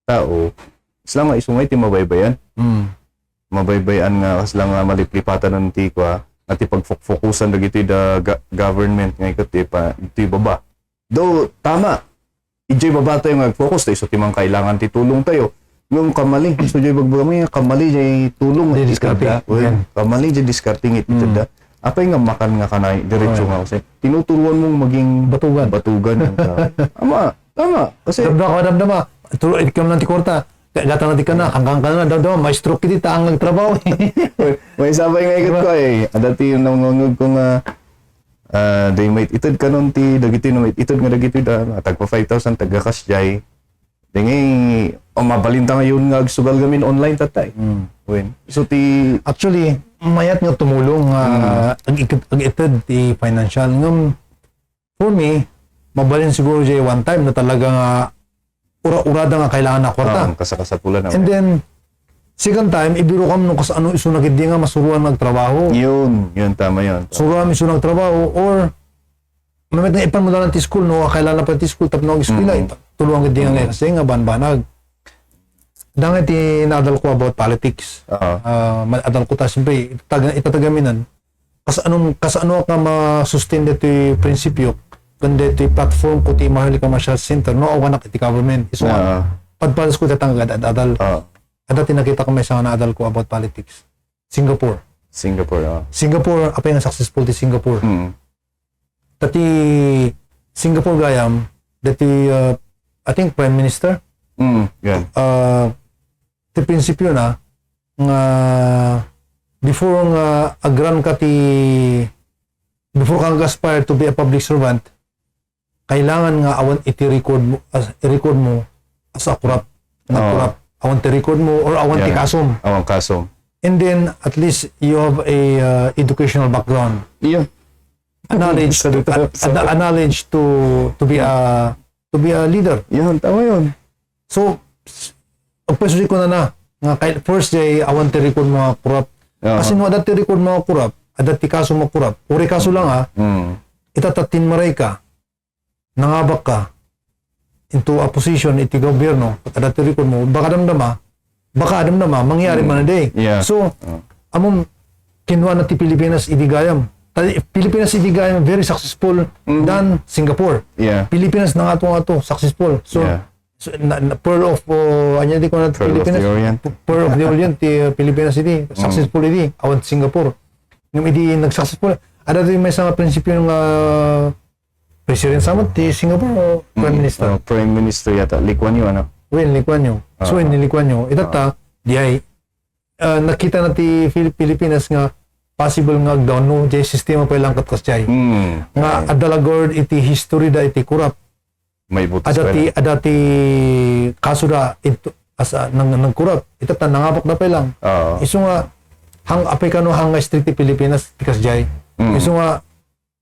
tao, islang nga isungay ti mabaybayan. Mabaybayan nga kaslang nga maliplipatan ng ti kwa at ipagfokusan dagiti da government nga iti baba. Do tama. Ijay baba tayo nga focus tayo so timang kailangan ti tulong tayo. Yung kamali, so jay bagbami kamali jay tulong nga diskarting. Kamali jay diskarting iti da. Apay nga makan nga kanay diretso nga kasi tinuturuan mong maging batugan. Tama. Kasi Damdama. Turo ikam lang ti kwarta. Gata na ti kana hanggang kana daw maestro kiti taang nagtrabaho. May sabay nga ikot ko adati yung nangungog ko nga day might itod kanon ti dagiti no itod nga dagiti da tagpa 5,000 taga kasjay. Dingi mabalinta ngayon nga agsugal gamin online tatay. So ti Actually mayat nga tumulong ag itod ti financial ngam for me mabalin siguro jay one time na talaga nga ura-urada nga kailangan na kwarta. Kasakasapula na. And then, second time, ibiro kam nung kasano iso nagindi nga masuruan nagtrabaho. Yun, tama yun. Suruan iso nagtrabaho or mamit na ipan mo na lang ti school, no? Kailangan pa ti school, tapos nag-eskwila, tuluan gindi nga kasi nga banbanag. Dangay ti naadal ko about politics. Adal ko ta, siyempre, itatagaminan. Kasano ka ma-sustain dito yung prinsipyo kundi ito platform ko ti Maharlika Marshall Center no awanak iti government iso padpalas ko tatang adal adati nakita ko may sa adal ko about politics Singapore apay nga successful ti Singapore tati Singapore gayam dati I think Prime Minister ti prinsipyo na nga before nga agran ka ti before kang aspire to be a public servant kailangan nga awan i-record mo as a corrupt. Awan ti-record mo or awan ti kasom. Awan kasom. And then at least you have a educational background. Yeah. A knowledge to be a leader. Yun, tama yun. So pagpasulit ko na nga first day awan ti-record mo corrupt. Kasi no adat ti-record mo corrupt, adat ti kaso mo corrupt. Uri kaso lang itatatin maray ka. Nangabak ka into a position iti gobyerno kada record mo baka damdama mangyari man day. So among kinwa na ti Pilipinas idigayam very successful than Singapore. Pilipinas na ato successful. So pearl of anya di ko na Pilipinas pearl of the Orient ti Pilipinas iti successful iti awan Singapore ngam iti nag-successful ada ti may mga prinsipyo nga President Samot ti Singapore o Prime Minister? Prime Minister yata. Lee Kuan Yew, ano? Well, Lee Kuan Yew. So, Lee Kuan Yew. Itata, nakita na ti Pilipinas nga possible nga down no, jay sistema pa ilang katkas jay. Nga adalagord iti history da iti kurap. may butos adati kaso da ito asa nang kurap itata nangabak na pa lang. Isu nga hang apay kano hang strictly Pilipinas tikas jay. Isu nga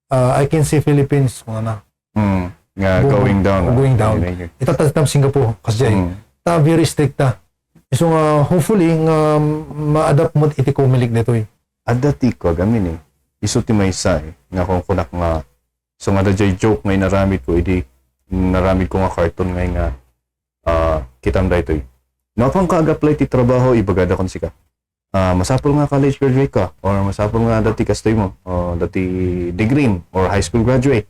I can see Philippines kung ano. Nga going down. Itata tam Singapore kas jay. Ta very strict ta. Isu nga hopefully nga ma-adapt mo iti kumilig dito eh. Adati ko gamin isu ti maysa nga kung kunak nga so nga da jay joke ngay naramid ko idi naramid ko nga cartoon ngay nga kitam da ito napang kag-apply ti trabaho ibagada kon sika masapol nga college graduate ka or masapol nga dati kastoy mo o dati degree or high school graduate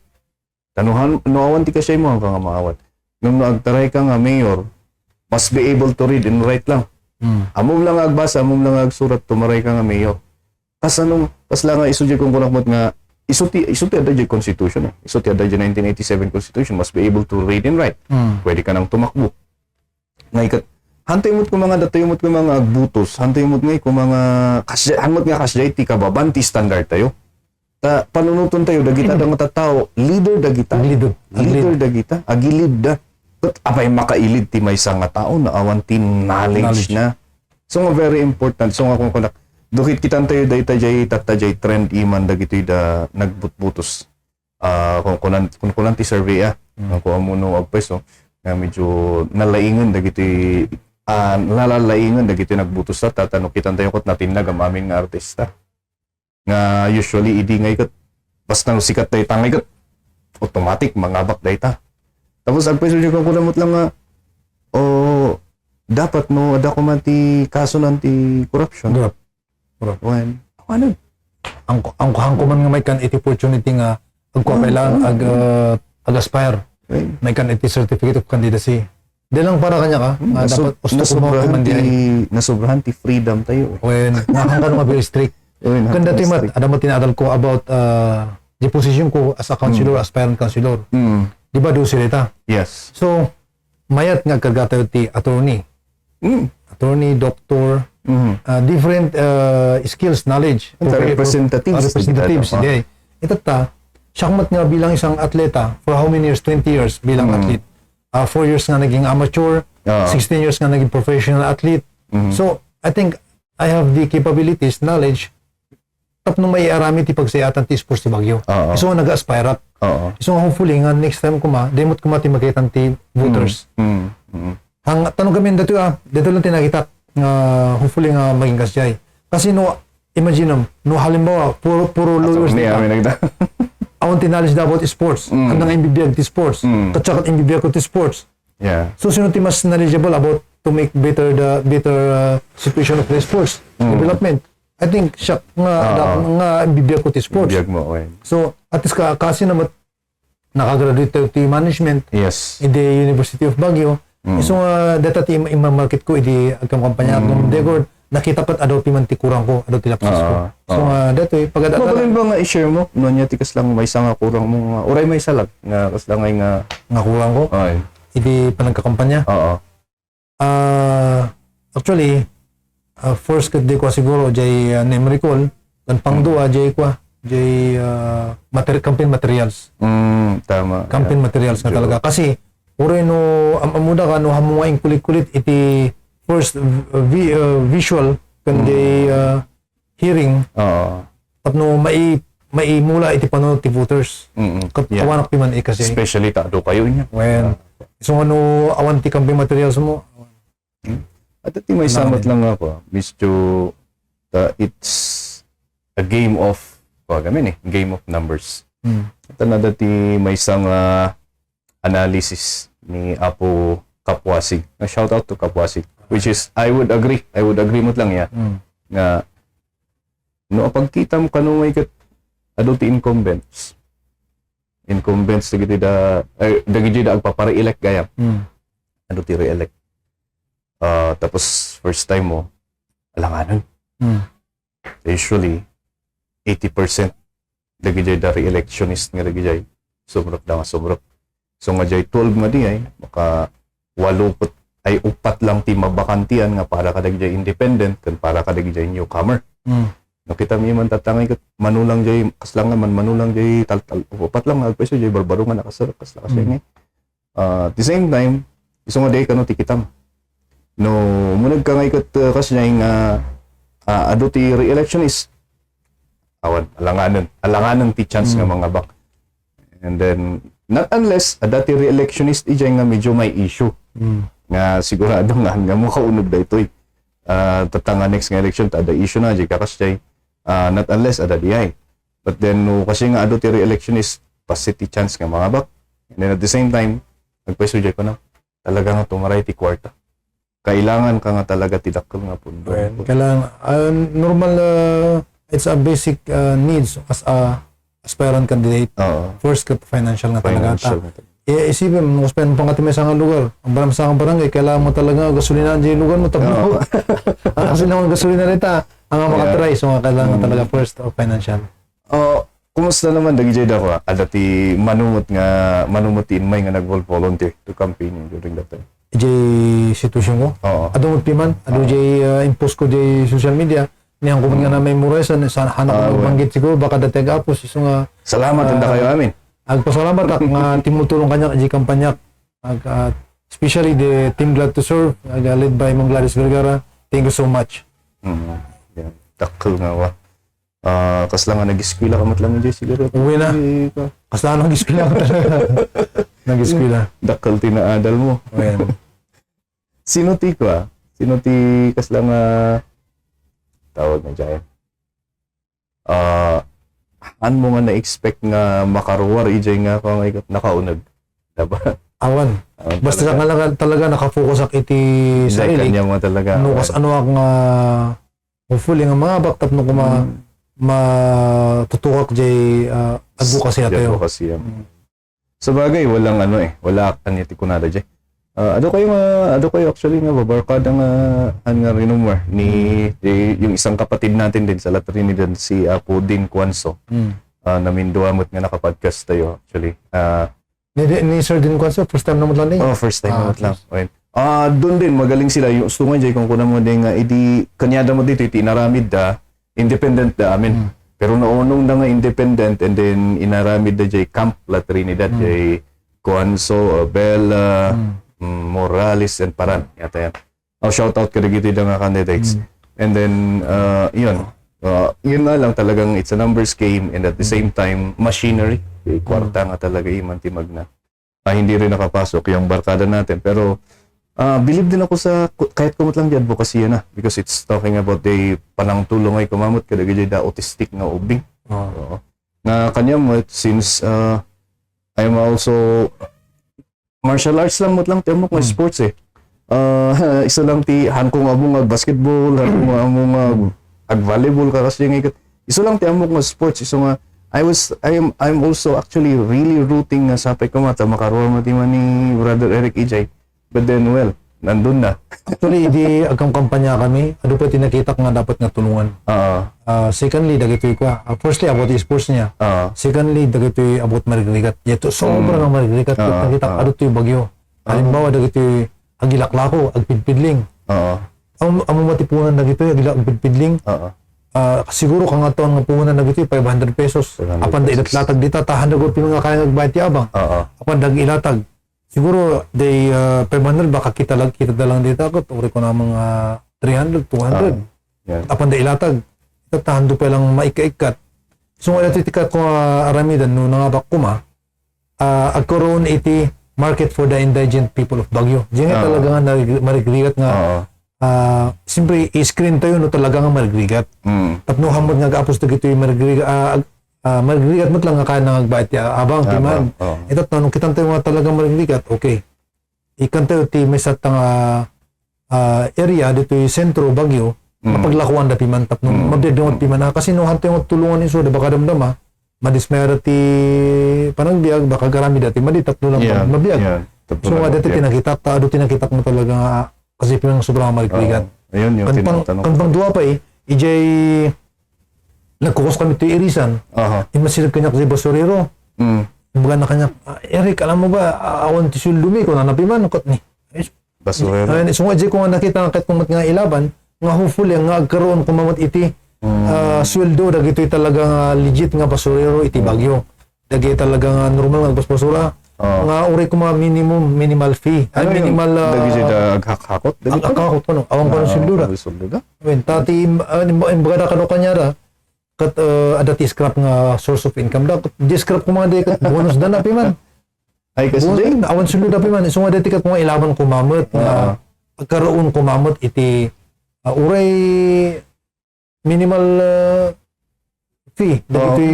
tanuhan noawan ti kasay mo hanggang maawat nung naagtaray ka nga mayor must be able to read and write lang amom lang agbasa amom lang agsurat tumaray ka nga mayor kas anong pas lang nga isudya kong kunakmot nga isuti adadya constitution isuti adadya 1987 constitution must be able to read and write pwede ka nang tumakbo ngay hantay mo't ko mga datayo mo't ko mga agbutos hantay mo't ngay ko mga hanmot nga kasya iti kababanti standard tayo ta panunuton tayo dagita da matatao leader dagita leader dagita agilid da ket apay makailid ti maysa nga tao na awan ti knowledge na so nga very important so nga kung kunak dukit kitan tayo dayta jay tatajay trend iman dagitoy da nagbutbutos kung kunan ti survey kung amuno agpeso nga medyo nalaingon dagitoy nalalaingon dagitoy nagbutos ta tatanong kitan tayo kot natin nagamamin nga artista nga usually idi ngay ket basta no sikat dayta ngay ket automatic mangabak dayta tapos agpeso jud kung kunamot lang nga dapat no ada ko man ti kaso nan ti corruption when ano ang kuman nga may kan iti opportunity nga agkuha lang ag-aspire may kan iti certificate of candidacy di lang para kanya ka dapat gusto ko mo nasobrahan ti freedom tayo when nakang ka nga very strict kanda ti mat ada mo tinadal ko about the position ko as a counselor aspirant counselor di ba do sila yes so mayat nga kagatayo ti attorney doctor different skills, knowledge. Representatives. Itata, siyakmat nga bilang isang atleta for how many years? 20 years bilang athlete. 4 years nga naging amateur, 16 years nga naging professional athlete. So, I think I have the capabilities, knowledge, tapno may arami ti pagsayatan ti sports ti Bagyo. So, nag-aspire up. So, hopefully nga next time demot ti magitan ti voters. Hang tanong kami dito lang tinakita hopefully nga maging kasyay. Kasi imagine halimbawa, puro lawyers dito. Awan tinalish da about sports. Hanggang imbibiyag ti sports. Tatsakat imbibiyag ko ti sports. Yeah. So, sino ti mas knowledgeable about to make better situation of the sports development? I think siya nga imbibiyag ko ti sports. Imbibiyag mo, okay. So, at least kasi naman nakagraduate ti management in the University of Baguio. So data ti market ko idi agkam kampanya ng Degord nakita pat adaw ti man ti kurang ko adaw ti lapsos ko. So dato pagada Mabalin ba nga i-share mo no nya ti kaslang may isa nga kurang mo uray may salag nga kaslang ay nga kurang ko. Idi panagkakampanya. Actually first kat di ko siguro jay name recall kan pangduwa jay campaign materials. Tama. Campaign materials nga talaga kasi uri amuda ka hamungaing kulit-kulit iti first visual kundi hearing tapno mai mula iti panood ti voters kawanak ti man kasi especially tado kayo niya when so awan ti campaign materials mo at iti may samot lang ako Mr. It's a game of game of numbers at dati may isang analysis ni Apo Kapwasig. Shout out to Kapwasig. Which is, I would agree mo lang nga pagkita mo kanong may adulti incumbents dagiti da agpapare-elect gaya. Adulti re-elect. Tapos first time mo alanganan. Usually 80% dagiti da re-electionist nga dagiti sobrang so nga jay 12 nga di maka 8 upat lang ti mabakantian nga para kadag jay independent kan para kadag jay newcomer. Nakita mi man tatangay kat manulang jay kaslang nga manulang jay tal upat lang agpeso jay barbaro nga nakasarap kasla kasi At the same time, iso nga day ka no tikitam. No, munag ka nga ikot kasi nga ado ti re-election is alanganan ti chance nga mga bak. And then, not unless dati re-electionist ijay nga medyo may issue. Nga sigurado nga mo kaunod da ito'y tatanga next nga election ta ada issue na jay kakas jay not unless ada diay. But then no, kasi nga ado ti re-electionist pasiti chance nga mga bak. And then at the same time nagpwesto jay ko na talaga nga tumaray ti kwarta. Kailangan ka nga talaga tidakkel nga pundo. Kailangan normal it's a basic needs as a aspirant candidate. First financial nga talaga. Isipin mo, spend pang may sa lugar. Ang baram sa barangay, kailangan mo talaga gasolina dyan yung lugar mo. Tapos kasi naman gasolina rita, ang makatry. So kailangan talaga first of financial. Kumusta naman, dagi jay dako? Adati manumot in may nga nag-volunteer to campaign during that time. Jay sitwasyon ko. Adong piman, ado jay impose ko jay social media. Niyang ko nga na may murasan, sana hanap ko banggit siguro, baka dati agapos. Salamat, handa kayo amin. Agpasalamat ak nga timutulong kanya kay kampanyak especially the team Glad to Serve led by Mang Gladys Vergara. Thank you so much. Yeah. Dakkel nga wa. Kasla nga nag-eskwela kamat lang di siguro. Uwi na. Kasla nag-eskwela ka talaga. Nag-eskwela. Dakkel tinaadal mo. Sino ti ko Sino ti kasla nga tawag na dyan? An mo nga na-expect nga makaruwar ijay nga kung nakaunag. Diba? Awan. Basta talaga nakafocus ak iti sarili. Kanya mo talaga. Kas ano ak nga hopefully nga mga baktap no kuma matutukak jay advocacy atayo. Sa bagay, walang wala kanya ti kunada jay. Ado kayo actually nga babarkada nga renumar ni yung isang kapatid natin din sa La Trinidad si Pudin Cuanzo. Naminduamot nga nakapodcast tayo actually. Ni Sir Din Cuanzo first time naman lang din. First time naman lang. Okay. Doon din magaling sila yung ustungan jay kung kuna mo din nga idi kanyada mo dito iti inaramid da independent da amin. Pero naunong na nga independent and then inaramid da jay Camp La Trinidad jay Cuanzo, Bella, Morales and Paran yata yan. Shout out kada gito nga candidates. And then yun na lang talagang it's a numbers game and at the same time machinery. Kwarta nga talaga imantimag na. Hindi rin nakapasok yung barkada natin pero believe din ako sa kahit kumot lang di advocacy na because it's talking about the panang tulong ay kumamot kada gito da autistic nga ubing. Nga kanya mo since I'm also martial arts lang lang temo ko sports isa lang ti hankong among basketball hankong among volleyball ka kasi nga isa lang ti among sports iso nga I'm also actually really rooting sa pay ko mata makaruwa mo ti man ni brother Eric EJ but then nandun na actually di agam kampanya kami ano pa tinakita nga dapat nga tulungan. Secondly dagitoy ko firstly about the sports niya. Secondly dagitoy about marigrigat yeto sobra nga marigrigat nakita ano to yung bagyo halimbawa dagitoy agilaklako agpidpidling amo matipunan dagitoy agpidpidling siguro kang taon nga puhunan dagitoy 500 pesos apan da ilatag dita tahan dagod pino nga kaya nagbayad ti abang apan dag ilatag siguro day 500 baka kita lang dito ako uri ko na mga 300 200 apan day ilatag tahan do pa lang maika-ikat so wala titikat ko aramidan no nga bakuma agkaroon iti market for the indigent people of Baguio diyan nga talaga nga marigrigat nga siyempre i-screen tayo no talaga nga marigrigat tapno hamod nga gaapos dagito yung marigrigat mo lang nga kaya nangagbayad ti abang timan ito tanong kitang tayo nga talaga marigrigat okay ikan tayo ti may satang area dito yung sentro Baguio mapaglakuan da piman tapno mabiyagdamot piman kasi no hanto yung tulungan iso da baka damdama madismera ti panagbiag baka garami dati madi tapno lang mabiyag so nga dati tinakitak ado tinakitak mo talaga nga kasi pinang sobrang marigrigat ayun yung tinatanong kan pang duwa pa ijay nagkukos kami ito irisan imasilip kanya kasi basurero kumbaga na kanya Eric alam mo ba awan ti suldumi ko na napiman kot ni basurero so nga ijay ko nga nakita kahit kumat nga ilaban nga hopefully nga agkaroon kumamot iti sweldo dagitoy talaga nga legit nga basurero iti Baguio dagitoy talaga nga normal nga basbasura Nga uri ko mga minimal fee. Ay, minimal... Dagi siya aghakakot? Akakot ko no. Awang ko ng sildura. When tati, imbaga na kano kanya ra, kat adati scrap nga source of income da. Di-scrap ko mga di kat bonus da na piman. Ay, kasi awan sildura piman. So nga dati kat mga ilaban kumamot. Pagkaroon kumamot iti uray minimal fee. Dati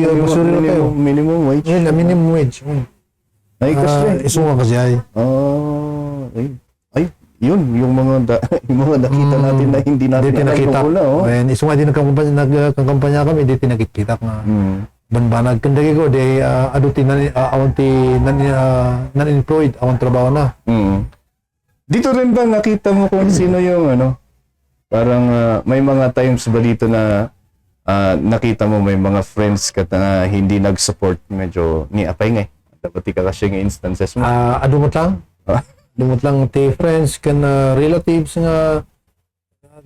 minimum wage. Minimum wage. Ay, kasi. Iso nga kasi ay. Ay, yun, yung mga nakita natin na hindi natin nakita. Iso nga din nagkampanya kami, di tinakita nga. Banbanag kandagi ko, di aduti awanti non-employed, awang trabaho na. Dito rin ba nakita mo kung sino yung parang may mga times ba dito na nakita mo may mga friends ka na hindi nag-support medyo ni apay nga dapat ka kasi ng instances mo. Adumot lang. Adumot lang ti friends kan relatives nga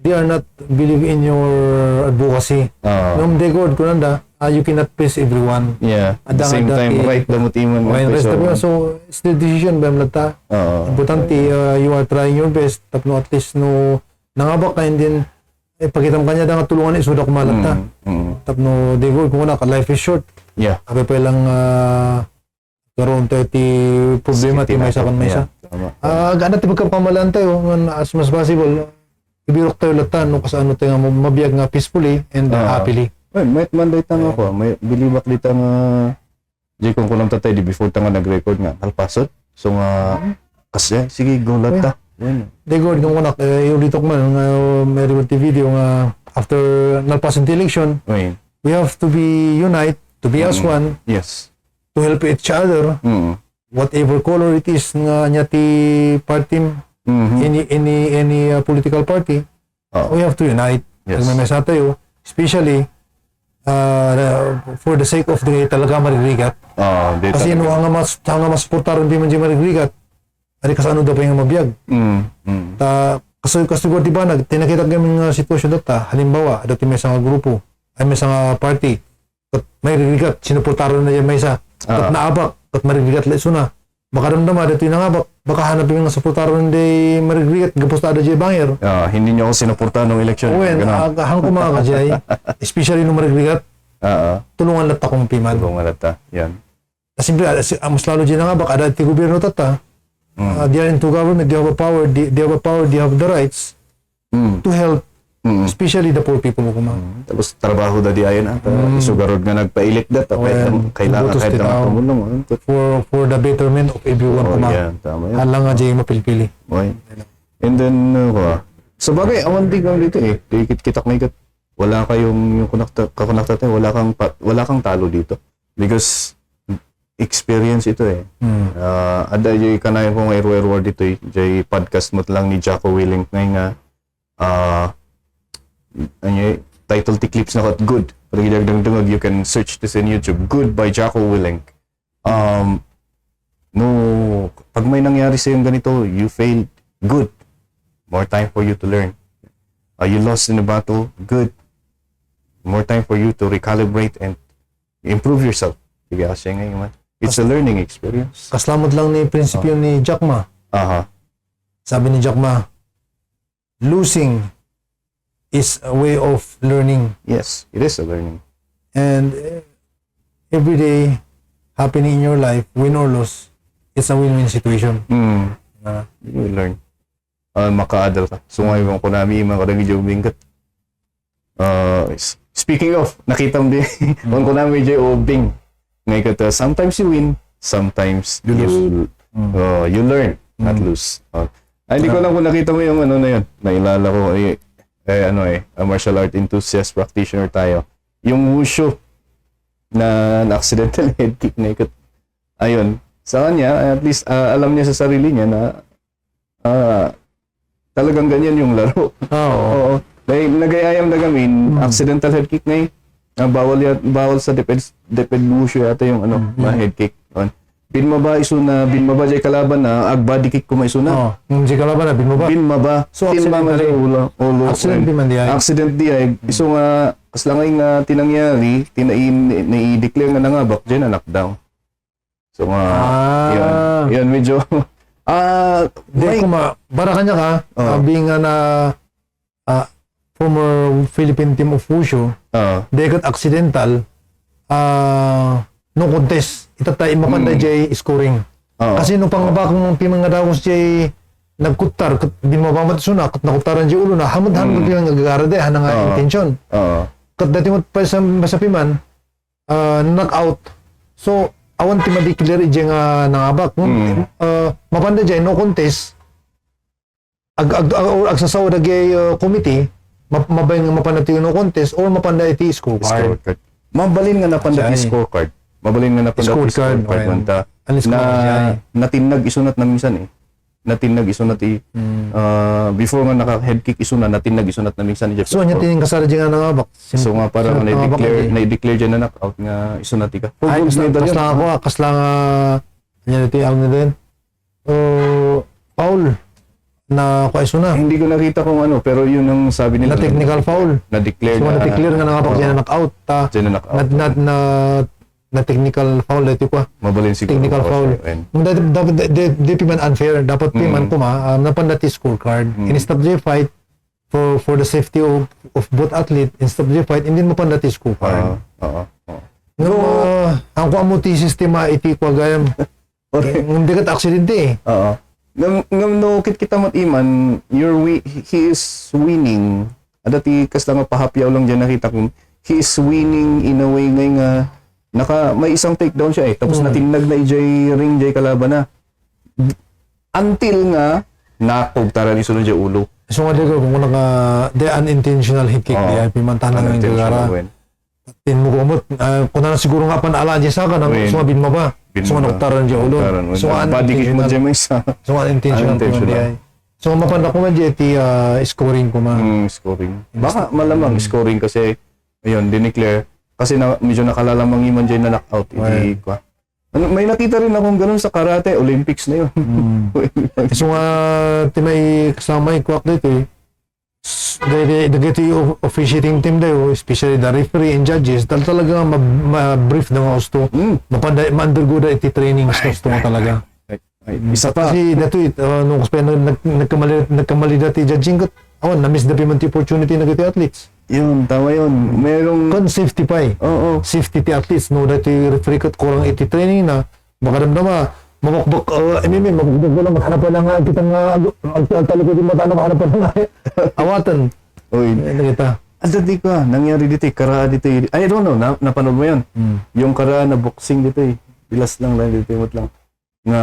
they are not believe in your advocacy. Nung they God kunanda, you cannot please everyone. Yeah. At the same time, right damot iman mo. So it's the decision ba mlata. Importante you are trying your best tapno at least no nangabak ka and then pagkitam kanya da nga tulungan isuda kumalata. Tapno they God kung na life is short. Yeah. Abe pa lang karon tayo ti problema ti may sa kan may sa. Gana ti pagkapamalan tayo as much as possible. Ibirok tayo latan no kasano tayo nga mabiyag nga peacefully and happily. Well, may manday tanga ko. May bilibak dito nga di kung kulang tatay di before tanga nag-record nga alpasot. So nga kasi sige go lata. Di good nung anak yung dito ko man nga may reward video nga after nalpasan ti election. We have to be unite, to be as one. Yes. To help each other, whatever color it is nga niya ti party, any political party, we have to unite. Yes. May mesa tayo, especially for the sake of the talaga marigrigat. Kasi no hanga masuportaran di man di marigrigat, ari kasano daw pa yung mabiyag. Kasugod di ba tinakita kami nga sitwasyon data, halimbawa dati may isang grupo, ay may isang party, may rigat, sinuportaran na yung may isa. At naabak, at marigligat la isuna. Baka damdama, dito yung nangabak. Baka hanapin nga suportaron di marigligat, gapos na ada dyan bangir. Hindi niyo ako sinuportahan ng eleksyon. Hang kumaga dyan, especially nung marigligat, tulungan lata kong piman. Tulungan lata, yan. Simple, mas lalo dyan nangabak, ada ti gobyerno tata, they are into government, they have a power, they have the rights to help. Especially the poor people mo kumang. Tapos trabaho da di ayon isugarod nga nagpailit dat kailangan kahit na tumulong for the betterment of everyone kumang. Tama yan. Halang nga dyan mapilpili. And then sa bagay awan din kang dito kitak may wala kayong yung kakonekta tayo wala kang talo dito because experience ito ada jay kanayon ko nga irwar dito jay podcast mo lang ni Jacko Willing nga title ti clips na good. Pagidagdagdag you can search this in YouTube. Good by Jacko Willing. No, pag may nangyari sa yung ganito, you failed. Good. More time for you to learn. You lost in the battle. Good. More time for you to recalibrate and improve yourself. Sige kasi ngayon. It's a learning experience. Kaslamot lang ni prinsipyo ni Jack Ma. Sabi ni Jack Ma, losing is a way of learning. Yes, it is a learning. And every day happening in your life, win or lose, it's a win-win situation. You will learn. Maka-adal ka. So ngayon ko namin mga karang medyo bingkat. Speaking of, nakita mo din, ko namin medyo bing. Ngayon ka sometimes you win, sometimes you lose. You learn, not lose. Hindi ko lang kung nakita mo yung ano na yun. Nailala ko, a martial art enthusiast practitioner tayo. Yung wushu na accidental head kick na ikot. Ayun, sa kanya, at least alam niya sa sarili niya na talagang ganyan yung laro. Oo. Like, nagayayam na gamin, accidental head kick na bawal sa defense wushu yata yung head kick. Binmaba jay kalaban na body kick ko may suna. Jay kalaban na binmaba. So accident di ay iso nga kaslangay nga tinangyari, i-declare nga nangabak jay na knockdown. So Ah. yun medyo Di ko para kanya ka, being an former Philippine team of Wushu, they got accidental, no contest. Itatay mapanday jay scoring. Kasi nung pangabakong pimang nga daw jay nagkutar, din mo ba matsuna, kat nakutaran jay ulo na, hamad-hamad ko yung nagagara de, hanang intention. Kat dati mo pa sa piman, knockout. So, awan ti ma-declare ije nga nangabak. Mapanda dyan, no contest, agsasawa na gay committee, mabayin nga mapanda ti no contest, or mapanda iti scorecard. Mabalin nga napanda ti scorecard. Mabalin nga napanda ti scorecard. Manta, na natinag isunat na minsan eh. Natinag isunat before nga naka-head kick isuna, natinag isunat na minsan ni Jeff. So, niya tining kasara dyan nga nangabak. So nga parang na-declare dyan na knockout nga isunati ka. Ay, kaslang ako, kaslang yan ito yung na din. Foul na kaisuna. Hindi ko nakita kung ano, pero yun ang sabi nila. Na technical foul. Na-declare so, na-declare nga nangabak dyan na knockout. Dyan na knockout. Na technical foul dito ko. Mabalin siguro. Technical foul. Dapat di piman unfair. Dapat piman napandati scorecard. In-stop the fight for the safety of both athlete. In-stop the fight, hindi mo pandati scorecard. No, ang ko amuti sistema iti ko gayam. Hindi kat aksidente eh. Ngam no kita mat iman, he is winning. Adati kas lang pahapyaw lang diyan nakita ko. He is winning in a way nga may isang takedown siya eh. Tapos natinag na ijay ring jay kalaban na. Until nga nakugtara ni sunod jay ulo. So nga ko kung the unintentional hip kick di ay pimantahan ng gagara. Tin mo kumot kung na siguro nga panaala jay saka nang sumabin mo ba. So nakugtara jay ulo. So body kick mo jay may isa. So unintentional di ay. So mapanda ko man jay ti scoring ko man. Scoring. Baka malamang scoring kasi ayun dineclare. Kasi medyo nakalalamang iman dyan na knockout. May nakita rin akong ganun sa karate, Olympics na yun. So nga, may kasama yung kwak dito eh. Dito yung officiating team dayo, especially the referee and judges, talaga ma-brief na mga gusto. Ma-undergo na iti training gusto mo talaga. Isa pa. Kasi dito nung nagkamali dati judging ko, na-miss na piman ti opportunity na giti athletes. Yun, tama yun. Merong safety pa eh. Safety ti athletes, no, dati referee ko kurang iti training na, baka damdama, mabukbuk, mabukbuk ko lang, maghanap pa lang kita nga, ang talikod yung mata na maghanap pa lang awatan. Uy, nakita. Dati ko, nangyari dito kara dito I don't know, napanood mo yan. Yung kara na boxing dito bilas lang dito lang. Nga,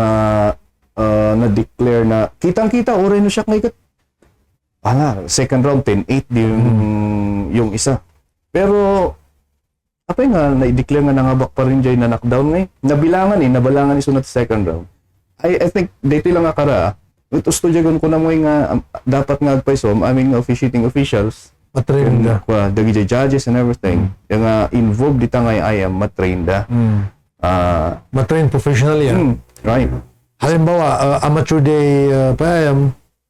na-declare na, kitang-kita, oray no siya ngayon. Second round, 10-8 yung isa. Pero, apa nga, na-declare nga nangabak pa rin dyan na knockdown ngayon. Nabalangan isunod sa second round. I think, dito lang akara, usto dyan ko na mo nga, dapat nga agpaisom, aming officiating officials, matrain da. Dagi judges and everything, yung involved dito nga I am matrain da. Matrain professionally yan. Right. Halimbawa, amateur day pa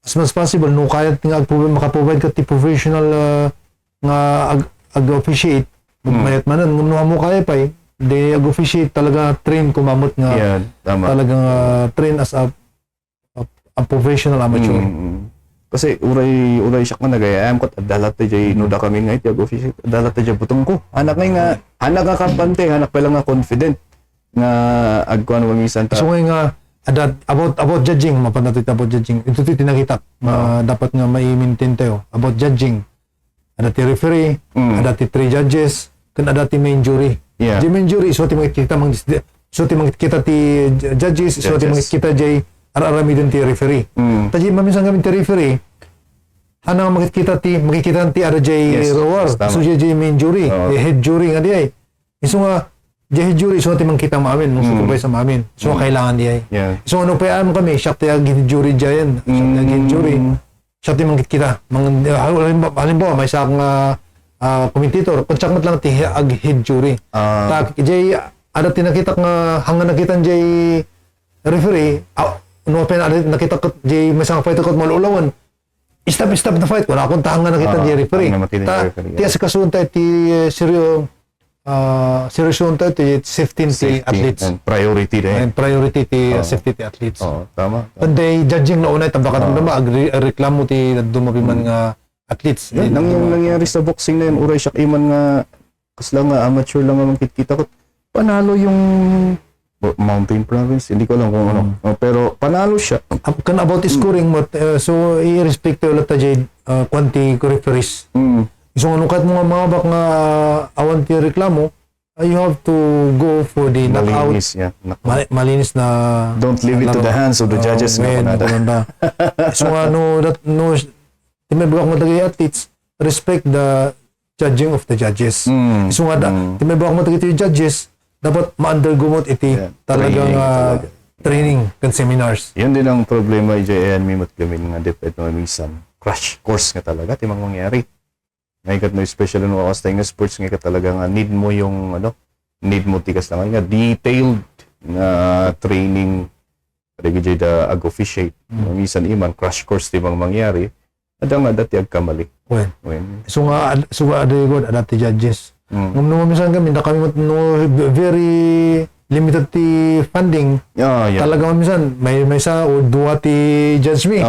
as much as possible, no kaya nga makaprovide ka ti professional nga ag-officiate, mayat manan, no mo kaya pa di ag-officiate talaga train kumamot nga talagang train as a professional amateur. Kasi uray siya ko nagayayam ko adalat ta jay nuda kami nga iti ag-officiate adalat ta jay butong ko. Anak nga anak ka kampante, anak pa lang nga confident nga agkuan wamisan ta. So nga about judging, mapanatit about judging. Ito tinakita, dapat nga mai-maintain tayo. About judging, ada ti referee, ada ti 3 judges, kan ada ti main jury. Di main jury, so ti makikita ti judges, so ti makikita jay ararami din ti referee. Taji maminsan kami ti referee, hanang makikita ti ada jay rower, so jay main jury, head jury nga di ay. Iso nga, jay jury, so timang kita maamin, nung sukubay sa maamin. So, kailangan di ay. So, ano pa kami, siya tayo jury dyan. Siya jury. Siya timang kita. Halimbawa, may isang komentator, kontsakmat lang ti head jury. Jay, ada tinakita nga, hanggang nakita jay referee, ano pa nakita ko, jay may isang fight ko, malulawan. Stop na fight. Wala akong tahangan nakita jay referee. Tiya sa kasunta, ti seryo, seryoso ito, safety ti athletes. and priority din. And priority ti safety ti athletes. Oo, tama. Panday judging na unay tabakan mo reklamo ti dumapi man nga athletes. Yan, yung nangyari sa boxing na yun, uray siya iman nga, kasla nga, amateur lang ang kita ko. Panalo yung Mountain Province, hindi ko alam kung ano. Pero panalo siya. Kan about scoring mo, so i-respect ulit ta jay quanti referees. So ano kat mga bak nga awan ti reklamo, you have to go for the knockout. Malinis, yeah. Malinis na Don't leave it to the hands of the judges. So ano, timebak mo tagay athletes, respect the judging of the judges. So nga, timebak mo tagay ti judges, dapat ma-undergo mo iti talagang training kan seminars. Yan din ang problema ayan mimot kami nga depet no minsan crash course nga talaga timang mangyari. Ngay no special no ako nga sports nga talaga nga need mo yung need mo tikas lang nga detailed na training para gid da ag-officiate. Minsan iman crash course timang mangyari. Ada nga dati agkamali. When. So nga aday god adati judges. Ngumno minsan kami no very limited ti funding. Talaga minsan may sa o duwa ti judge me.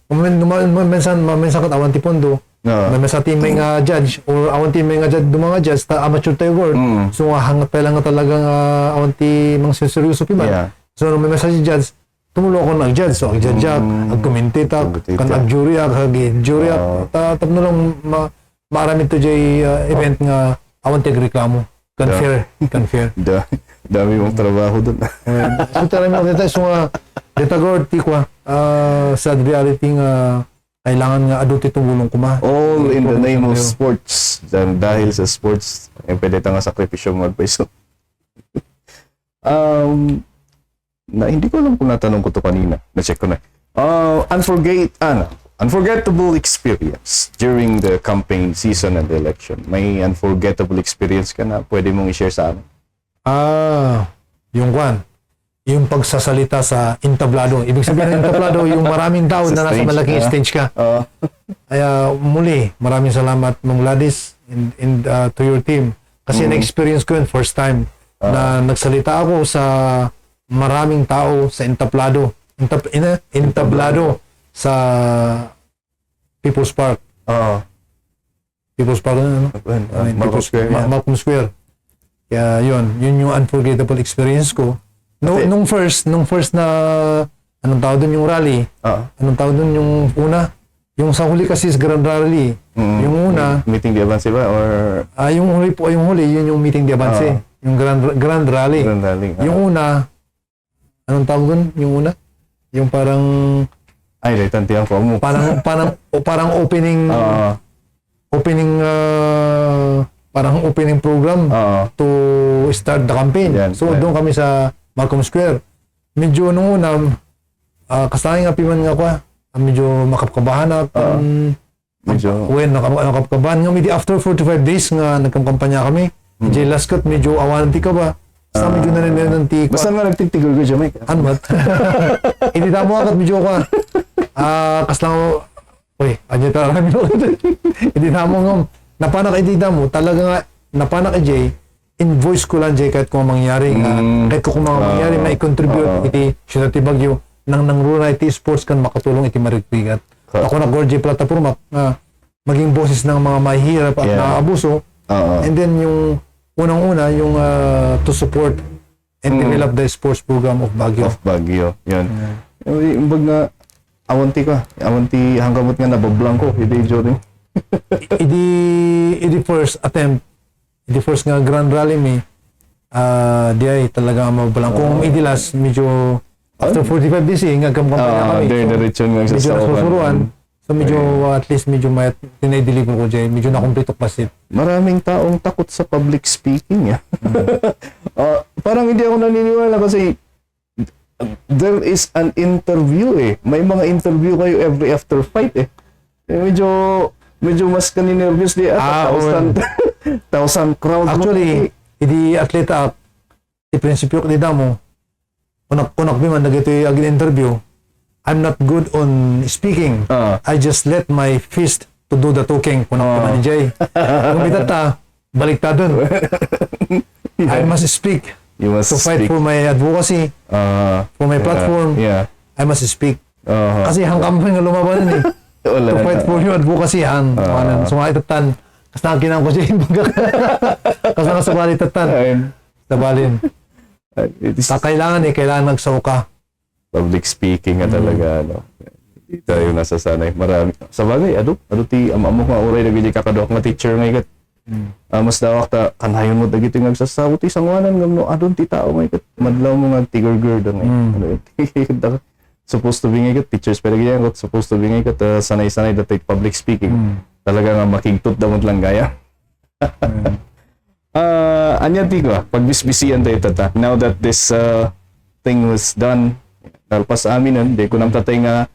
Minsan kat awan ti pondo. May sa team may nga judge or awan ti may nga judge mga judge ta amateur tayo word. So hangat pa lang talagang awan ti mga seryoso piman. So may message judge tumulo ako nag-judge. So ang judge ag-commentate kan ag-jury jury tapno lang marami to jay event nga awan ti reklamo. Kan fair. Dami mong trabaho doon. So tara mo dito so dito god ti kwa sa reality nga kailangan nga adult tumulong kuma. All in the name of sports. Dahil sa sports, pwede tanga sakripisyo mo magpaiso. Hindi ko alam kung natanong ko to kanina. Na-check ko na. Unforgettable experience during the campaign season and the election. May unforgettable experience ka na pwede mong i-share sa amin? Yung pagsasalita sa entablado. Ibig sabihin ng entablado, yung maraming tao na nasa malaking stage ka. Kaya muli, maraming salamat Mong Gladys and to your team. Kasi na-experience ko yun first time na nagsalita ako sa maraming tao sa entablado. Entablado sa People's Park. People's Park ano? Malcolm Square. Kaya yun yung unforgettable experience ko. Nung first na anong tawag doon yung rally? Anong tawag doon yung una? Yung sa huli kasi is Grand Rally. Yung una, Meeting de Avance ba or yung huli yun yung Meeting de Avance. Yung Grand Rally. Grand Rally. Yung una, anong tawag doon? Yung una? Yung parang tantiyan ko mo. Parang opening parang opening program to start the campaign. So doon kami sa Malcolm Square. Medyo nung una, kasayang apiman nga ko, medyo makapkabahan at nakapkabahan nga. Medyo after 45 days nga nagkampanya kami, Jay Lascott, medyo awanti ka ba? Basta medyo nanananti ko. Basta nga nagtitigol ko, Jamaica. Anmat? Hindi na mo agad medyo ko. Kaslang anyo talaga hindi na mo nga. Napanak idida mo, talaga nga, napanak Jay, invoice ko lang Jay kahit kung mangyari kahit kung mangyari na i-contribute iti Ciudad de Baguio nang rural iti sports kan makatulong iti marigbigat. Ako na Gorgie Plataforma maging boses ng mga mahihirap at naabuso. And then yung unang-una yung to support and develop the sports program of Baguio. Yan. Imbag na awanti hanggamot nga nabablang ko hindi Jordan. Idi first attempt, idi first nga Grand Rally mi, di ay talaga mabalang. Kung idilas, medyo after 45 days nga kampanya kami. Diretso nga medyo nasusuruan. So medyo at least medyo may tinay-deliver ko dyan. Medyo na-complete of pasit. Maraming taong takot sa public speaking. Parang hindi ako naniniwala kasi there is an interview May mga interview kayo every after fight Medyo mas kaninervous di at 1,000 crowd. Actually, hindi atleta di prinsipyo ko di damo. Unak biman nagito yung interview. I'm not good on speaking. I just let my fist to do the talking. Unak biman ni Jay. Kung bitata, balik ta dun. I must speak You must to fight speak. for my advocacy, for my platform. Yeah. I must speak. Uh-huh. Kasi hanggang kami nga lumaban eh. Wala To na. fight for your advocacy. So nga itatan. Kas nakinang ko siya yung baga. Kas nga sabali itatan. Ayun. Sabalin. It is Kailangan nagsaw ka. public speaking nga talaga, ano. Hindi tayo nasasanay. Marami. Sa bagay, ado ti, amamo nga oray na bili kakadok nga teacher nga ikat. Mas dawak ta, kanayon mo dagito yung nagsasaw ti sangwanan nga no, adon ti tao nga ikat. Madlaw mo nga tigurgur nga. Ano, supposed to be nga ikat, teachers pero ganyan, supposed to be nga ikat, sanay-sanay na take public speaking. Talaga nga makingtut damot lang gaya. Anya ti ko, pagbisbisian tayo tata. Now that this thing was done, talpas amin nun, di ko nang tatay nga,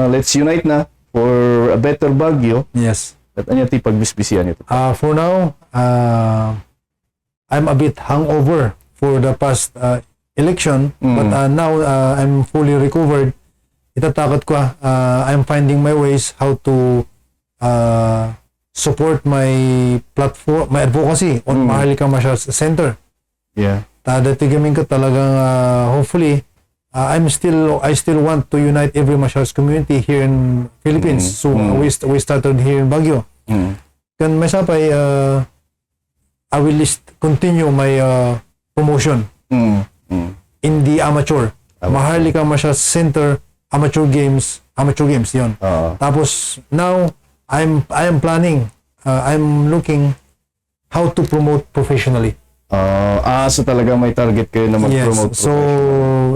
let's unite na for a better Baguio. Yes. At anya ti pagbisbisian ito. For now, I'm a bit hangover for the past election, but now I'm fully recovered. Itatakot ko, I'm finding my ways how to support my platform, my advocacy on Maharlika Martial Arts Center. Yeah. Dati gamin ko talagang hopefully I still want to unite every martial arts community here in Philippines. So we started here in Baguio. Kan may sapay I will continue my promotion in the amateur. Maharlika Martial Arts Center amateur games yon. Tapos now I am planning I'm looking how to promote professionally. So talaga may target kayo na mag-promote. Yes. So,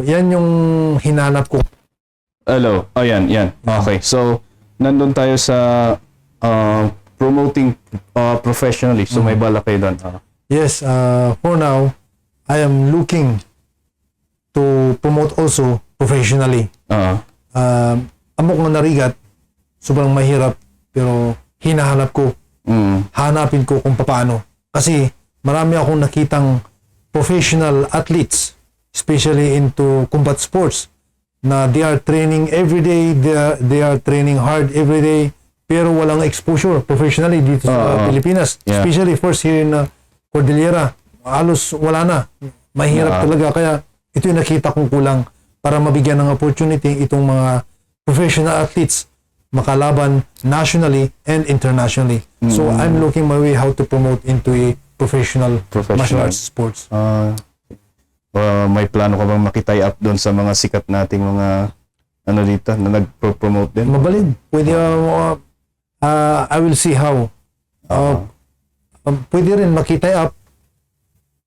yan yung hinanap ko. Hello. Oh, yan. Okay. So, nandun tayo sa promoting professionally. So, may bala kayo doon. Yes. For now, I am looking to promote also professionally. Amok nga narigat, sobrang mahirap, pero hinahanap ko. Hanapin ko kung paano. Kasi, marami akong nakitang professional athletes, especially into combat sports, na they are training every day, they are training hard every day, pero walang exposure professionally dito sa Pilipinas. Yeah. Especially first here in Cordillera, halos wala na. Mahirap talaga. Kaya ito yung nakita kong kulang para mabigyan ng opportunity itong mga professional athletes makalaban nationally and internationally. So I'm looking my way how to promote into a professional martial arts sports. May plano ka bang makitay up doon sa mga sikat nating mga ano dito na nag-promote din? Mabalid. Pwede, I will see how. Pwede rin makitay up.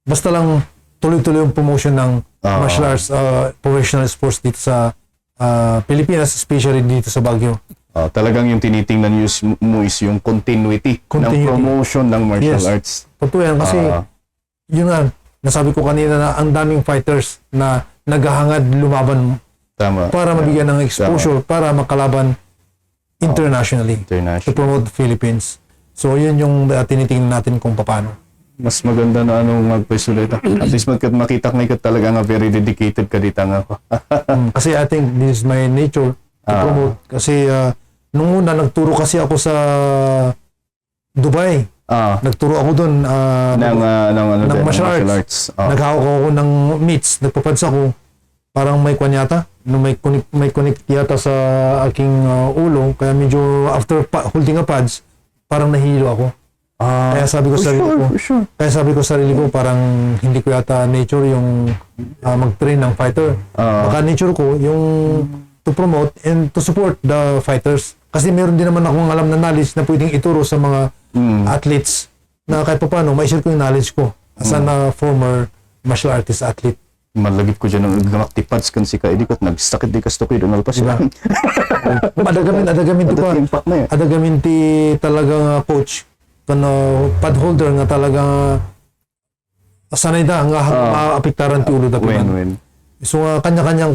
Basta lang tuloy-tuloy yung promotion ng martial arts professional sports dito sa Pilipinas, especially dito sa Baguio. Talagang yung tinitingnan mo is yung continuity ng promotion ng martial arts. Totoo yan kasi yun nga, nasabi ko kanina na ang daming fighters na naghahangad lumaban para mabigyan ng exposure para makalaban internationally to promote the Philippines. So yun yung tinitingnan natin kung paano. Mas maganda na magpaisulita. At least makita ka talaga nga very dedicated ka dito nga. Kasi I think this is my nature to promote. Kasi nung una, nagturo kasi ako sa Dubai. Nagturo ako doon ng martial arts. Naghawak ako ng meets. Nagpapads ako. Parang may kwan yata. May connect yata sa aking ulo. Kaya medyo after holding a pads, parang nahilo ako. Kaya sabi ko sa sarili ko, parang hindi ko yata nature yung mag-train ng fighter. Baka nature ko yung to promote and to support the fighters. Kasi meron din naman akong alam na knowledge na pwedeng ituro sa mga athletes na kahit pa paano, ma-share ko yung knowledge ko as a former martial artist athlete. Malagip ko dyan ng nagtipads kan si Kaidikot, nagsakit di kastokoy doon alpas. Diba? Adagamin to pa. Adagamin ti talagang coach. Kano pad holder nga talagang sanay da nga maapektaran ti ulo da Win. So kanya-kanyang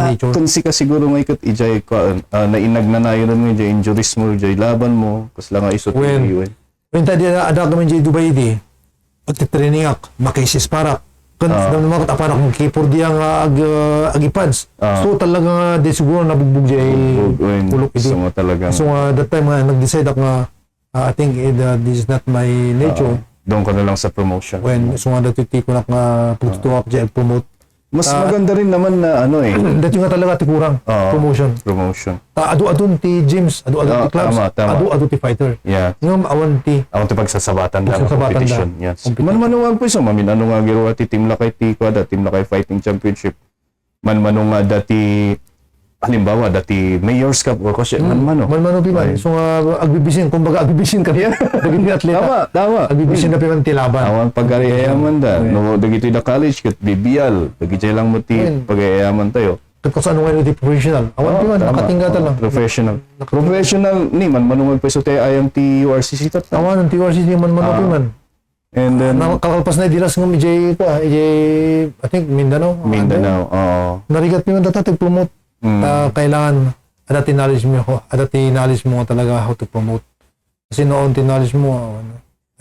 nature. Kung si ka siguro may kat ijay ko nainag na nayon mo ijay injuries mo ijay laban mo kasi lang isot when tadi ada kami di Dubai di pagtitraining ak makaisis para kan naman kat apana kung kipor di ang agipads. So talaga di siguro nabugbog jay ulok idi. So talaga. So that time nag-decide ako nga I think this is not my nature. doon ka na lang sa promotion. When so nga dati ko na pagtutuwa ko dyan, promote. Mas maganda rin naman na ano eh. Dati nga talaga ti kurang promotion. Promotion. Adu-adun ti gyms, adu-adun ti clubs, tama. adu-adu ti fighter. Yeah. Ngam awan ti Ako ti pagsasabatan lang, Pagsasabatan competition. lang. Yes. Man po isa, mamin ano nga girawa ti team lakay ti kwada, team lakay fighting championship. Man nga dati, halimbawa dati Mayor's Cup or kasi man piman. So nga agbibisin, kumbaga agbibisin ka niya. Dagiti atleta. Tama. Agbibisin na piman ti laban. Awan pag-ariyaman da. No, dagiti da college kat bibiyal. Dagiti lang mo ti pag-ariyaman tayo. Kat sa ano nga ti professional. Awan piman, nakatinggatan lang. Professional ni man manungag pa so tayo ayam ti URCC tat. Awan ang TRC di man piman. And then Nakakalpas na dilas ng EJ I think Mindanao. Narigat piman data promote. Kailangan adati knowledge mo talaga how to promote. Kasi noon knowledge mo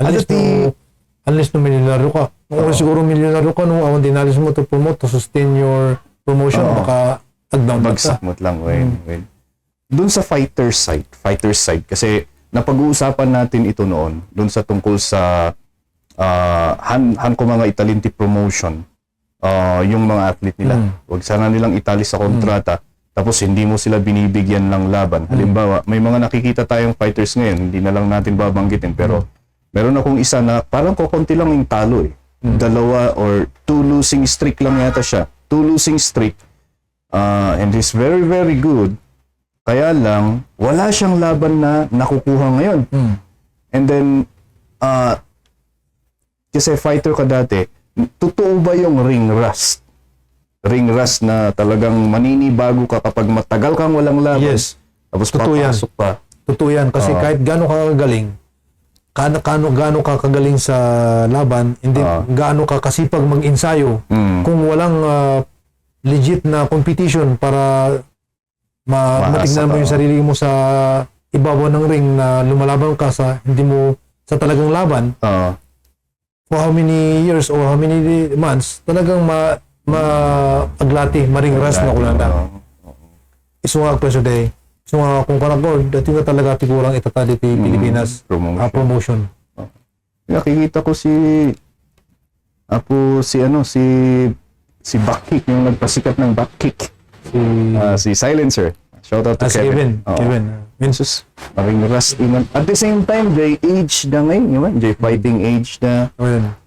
unless no milyonaryo ka. Kung siguro milyonaryo ka no awan knowledge mo to promote to sustain your promotion baka tag-down bagsak mo lang when. Doon sa fighter side kasi napag-uusapan natin ito noon doon sa tungkol sa han ko mga italinti promotion yung mga athlete nila. Huwag sana nilang itali sa kontrata tapos hindi mo sila binibigyan ng laban. Halimbawa, may mga nakikita tayong fighters ngayon, hindi na lang natin babanggitin pero meron akong isa na parang kokonti lang yung talo eh. 2 or 2 losing streak lang yata siya. 2 losing streak. And he's very very good. Kaya lang wala siyang laban na nakukuha ngayon. And then kasi fighter ka dati, totoo ba yung ring rust? Ring rust na talagang maninibago ka kapag matagal kang walang laban. Yes. Tapos Totoo yan. papasok pa. Totoo yan. Kasi kahit gaano ka kagaling, gaano ka kagaling sa laban, hindi gaano ka kasipag mag-ensayo, kung walang legit na competition para matignan mo yung sarili mo sa ibabaw ng ring na lumalaban ka sa hindi mo sa talagang laban, for how many years or how many months, talagang mapaglati, maring rest na kulanda. Iso nga pweso day. So kung kanagod, dati nga talaga kurang itatali ti Pilipinas promotion. Nakikita ko si backkick, yung nagpasikat ng backkick. Si Silencer. Shout out to Kevin. Kevin. Minsus, maring rust iman. At the same time, jay age na ngayon, jay fighting age na.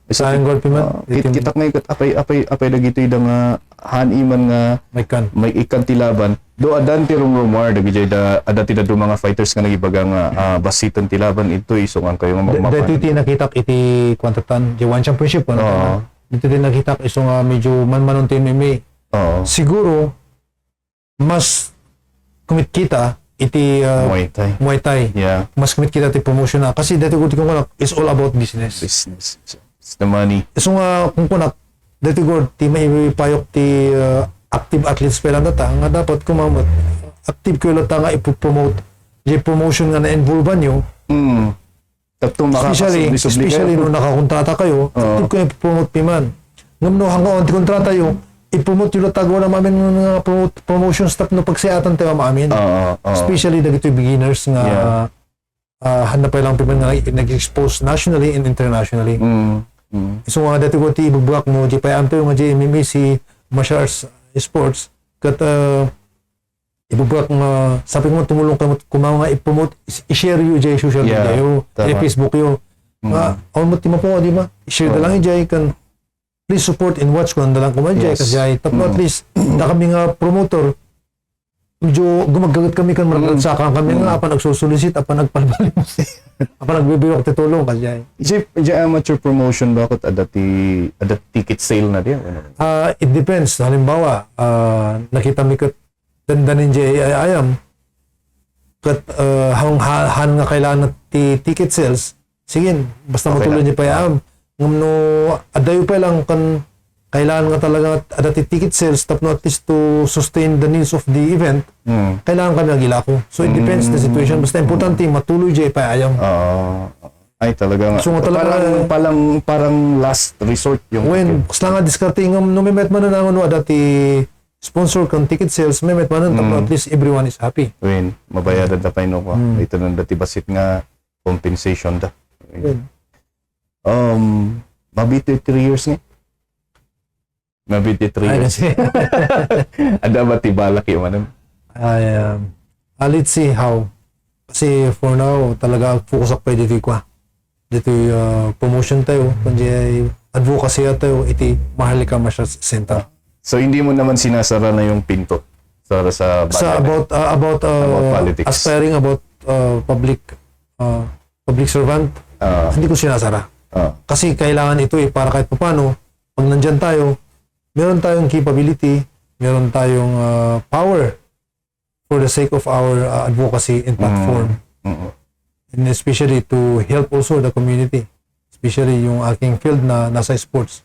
Sayang gold piman. Kita ngayon, apay dagito yung han iman nga may ikan tilaban. Do adanti rumar dagiti adati da do mga fighters nga nagibaga nga basiton tilaban ito isong ang kayo nga magmapan. Dito ti nakita iti kwantatan J1 championship dito din nakita isong medyo manmanon ti MMA. Siguro mas kumit kita iti Muay Thai. Yeah. Mas kumit kita ti promotion na kasi dito ko is all about business. It's the money. So kung kunak dito ko ti maipayok ti active athletes pala data nga dapat kumamot active ko lata nga ipopromote yung promotion nga na-involve nyo especially nung nakakontrata kayo active ko ipopromote piman ngam no hanggang onti kontrata yung ipromote yung latago na mamin nga promotion staff no pagsiatan tayo maamin especially dagito beginners nga hanap pa lang piman nga nag-expose nationally and internationally so nga dati ko ti ibubak mo di pa am tayo nga di MMA si martial arts sports kat ibubak nga sabi mo tumulong ka kumawa nga i-promote i-share yung jay social media yung Facebook yung awan mo ti mapo di ba i-share na lang jay kan please support and watch kung dalang kumadjay kasi jay tapos at least na kami nga promotor medyo gumagagat kami kan maragsakan kami nga apan nagsusulisit apan nagpalbali mo apan nagbibiyok ti tulong kasi jay amateur promotion bakit adati ticket sale na diyan it depends halimbawa nakita mi kat dandanin jay ayam kat han nga kailangan ti ticket sales sige basta matuloy niya pa ayam ngumno adayo pa lang kan kailangan nga talaga adati ticket sales tapno at least to sustain the needs of the event kailangan kami nagilako so it depends the situation basta importante matuloy jay pa ayam ay talaga nga so, parang last resort yung when kasla nga diskarte ngam no may met man na ano adati sponsor kan ticket sales may met man tapno at least everyone is happy when mabayaran ta pa ino ko ito nang dati basit nga compensation da Mabiti 3 years nga. Mabiti 3 Ay, years. kasi, Ada ba tibalak yung ano? let's see how. Kasi for now, talaga focus ako dito kwa. Dito promotion tayo, kundi advocacy tayo, iti Maharlika Martial Center. So hindi mo naman sinasara na yung pinto para sa bagay na- About politics. aspiring about public servant, hindi ko sinasara. Kasi kailangan ito para kahit paano, pag nandyan tayo, meron tayong capability, meron tayong power for the sake of our advocacy and platform. And especially to help also the community. Especially yung aking field na nasa sports.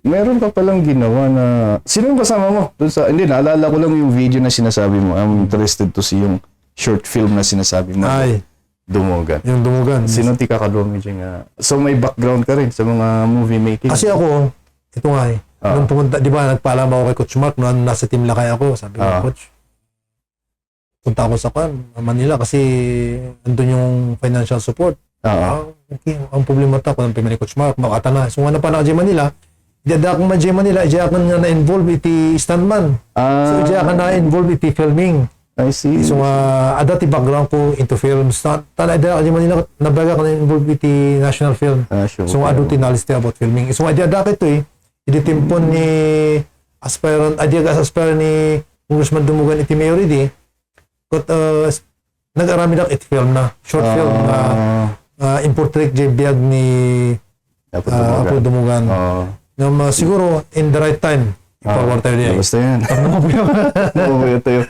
Meron ka palang ginawa na... Sino yung kasama mo? Doon sa... Hindi, naalala ko lang yung video na sinasabi mo. I'm interested to see yung short film na sinasabi mo. Ay, Dumugan. yung Dumugan. Sino ti kakadumi nga? So may background ka rin sa mga movie making? Kasi ako, ito nga nung pumunta, di ba, nagpaalam ako kay Coach Mark nung nasa team Lakay ako. Sabi ko, Coach, punta ako sa Manila kasi andun yung financial support. Okay, ang problema ta ko ng pimili Coach Mark, makata na. So nga na pa na Manila, di akong ma-J Manila, di ako nga na-involve iti stuntman. So di ako na-involve iti filming. I see. So ada ti background ko into films. Tala di ako Manila, nabaga ko na-involve iti national film. Sure. So ado tinalis ti about filming. So di ada ito iti timpon ni aspirant, aspirant ni Congressman Dumugan iti mayor di. But nag-arami na iti film na, short film na in-portrait jay biyag ni Apo Dumugan. Siguro, in the right time, i-forward tayo diyan. Basta yan. Mabubuyo tayo.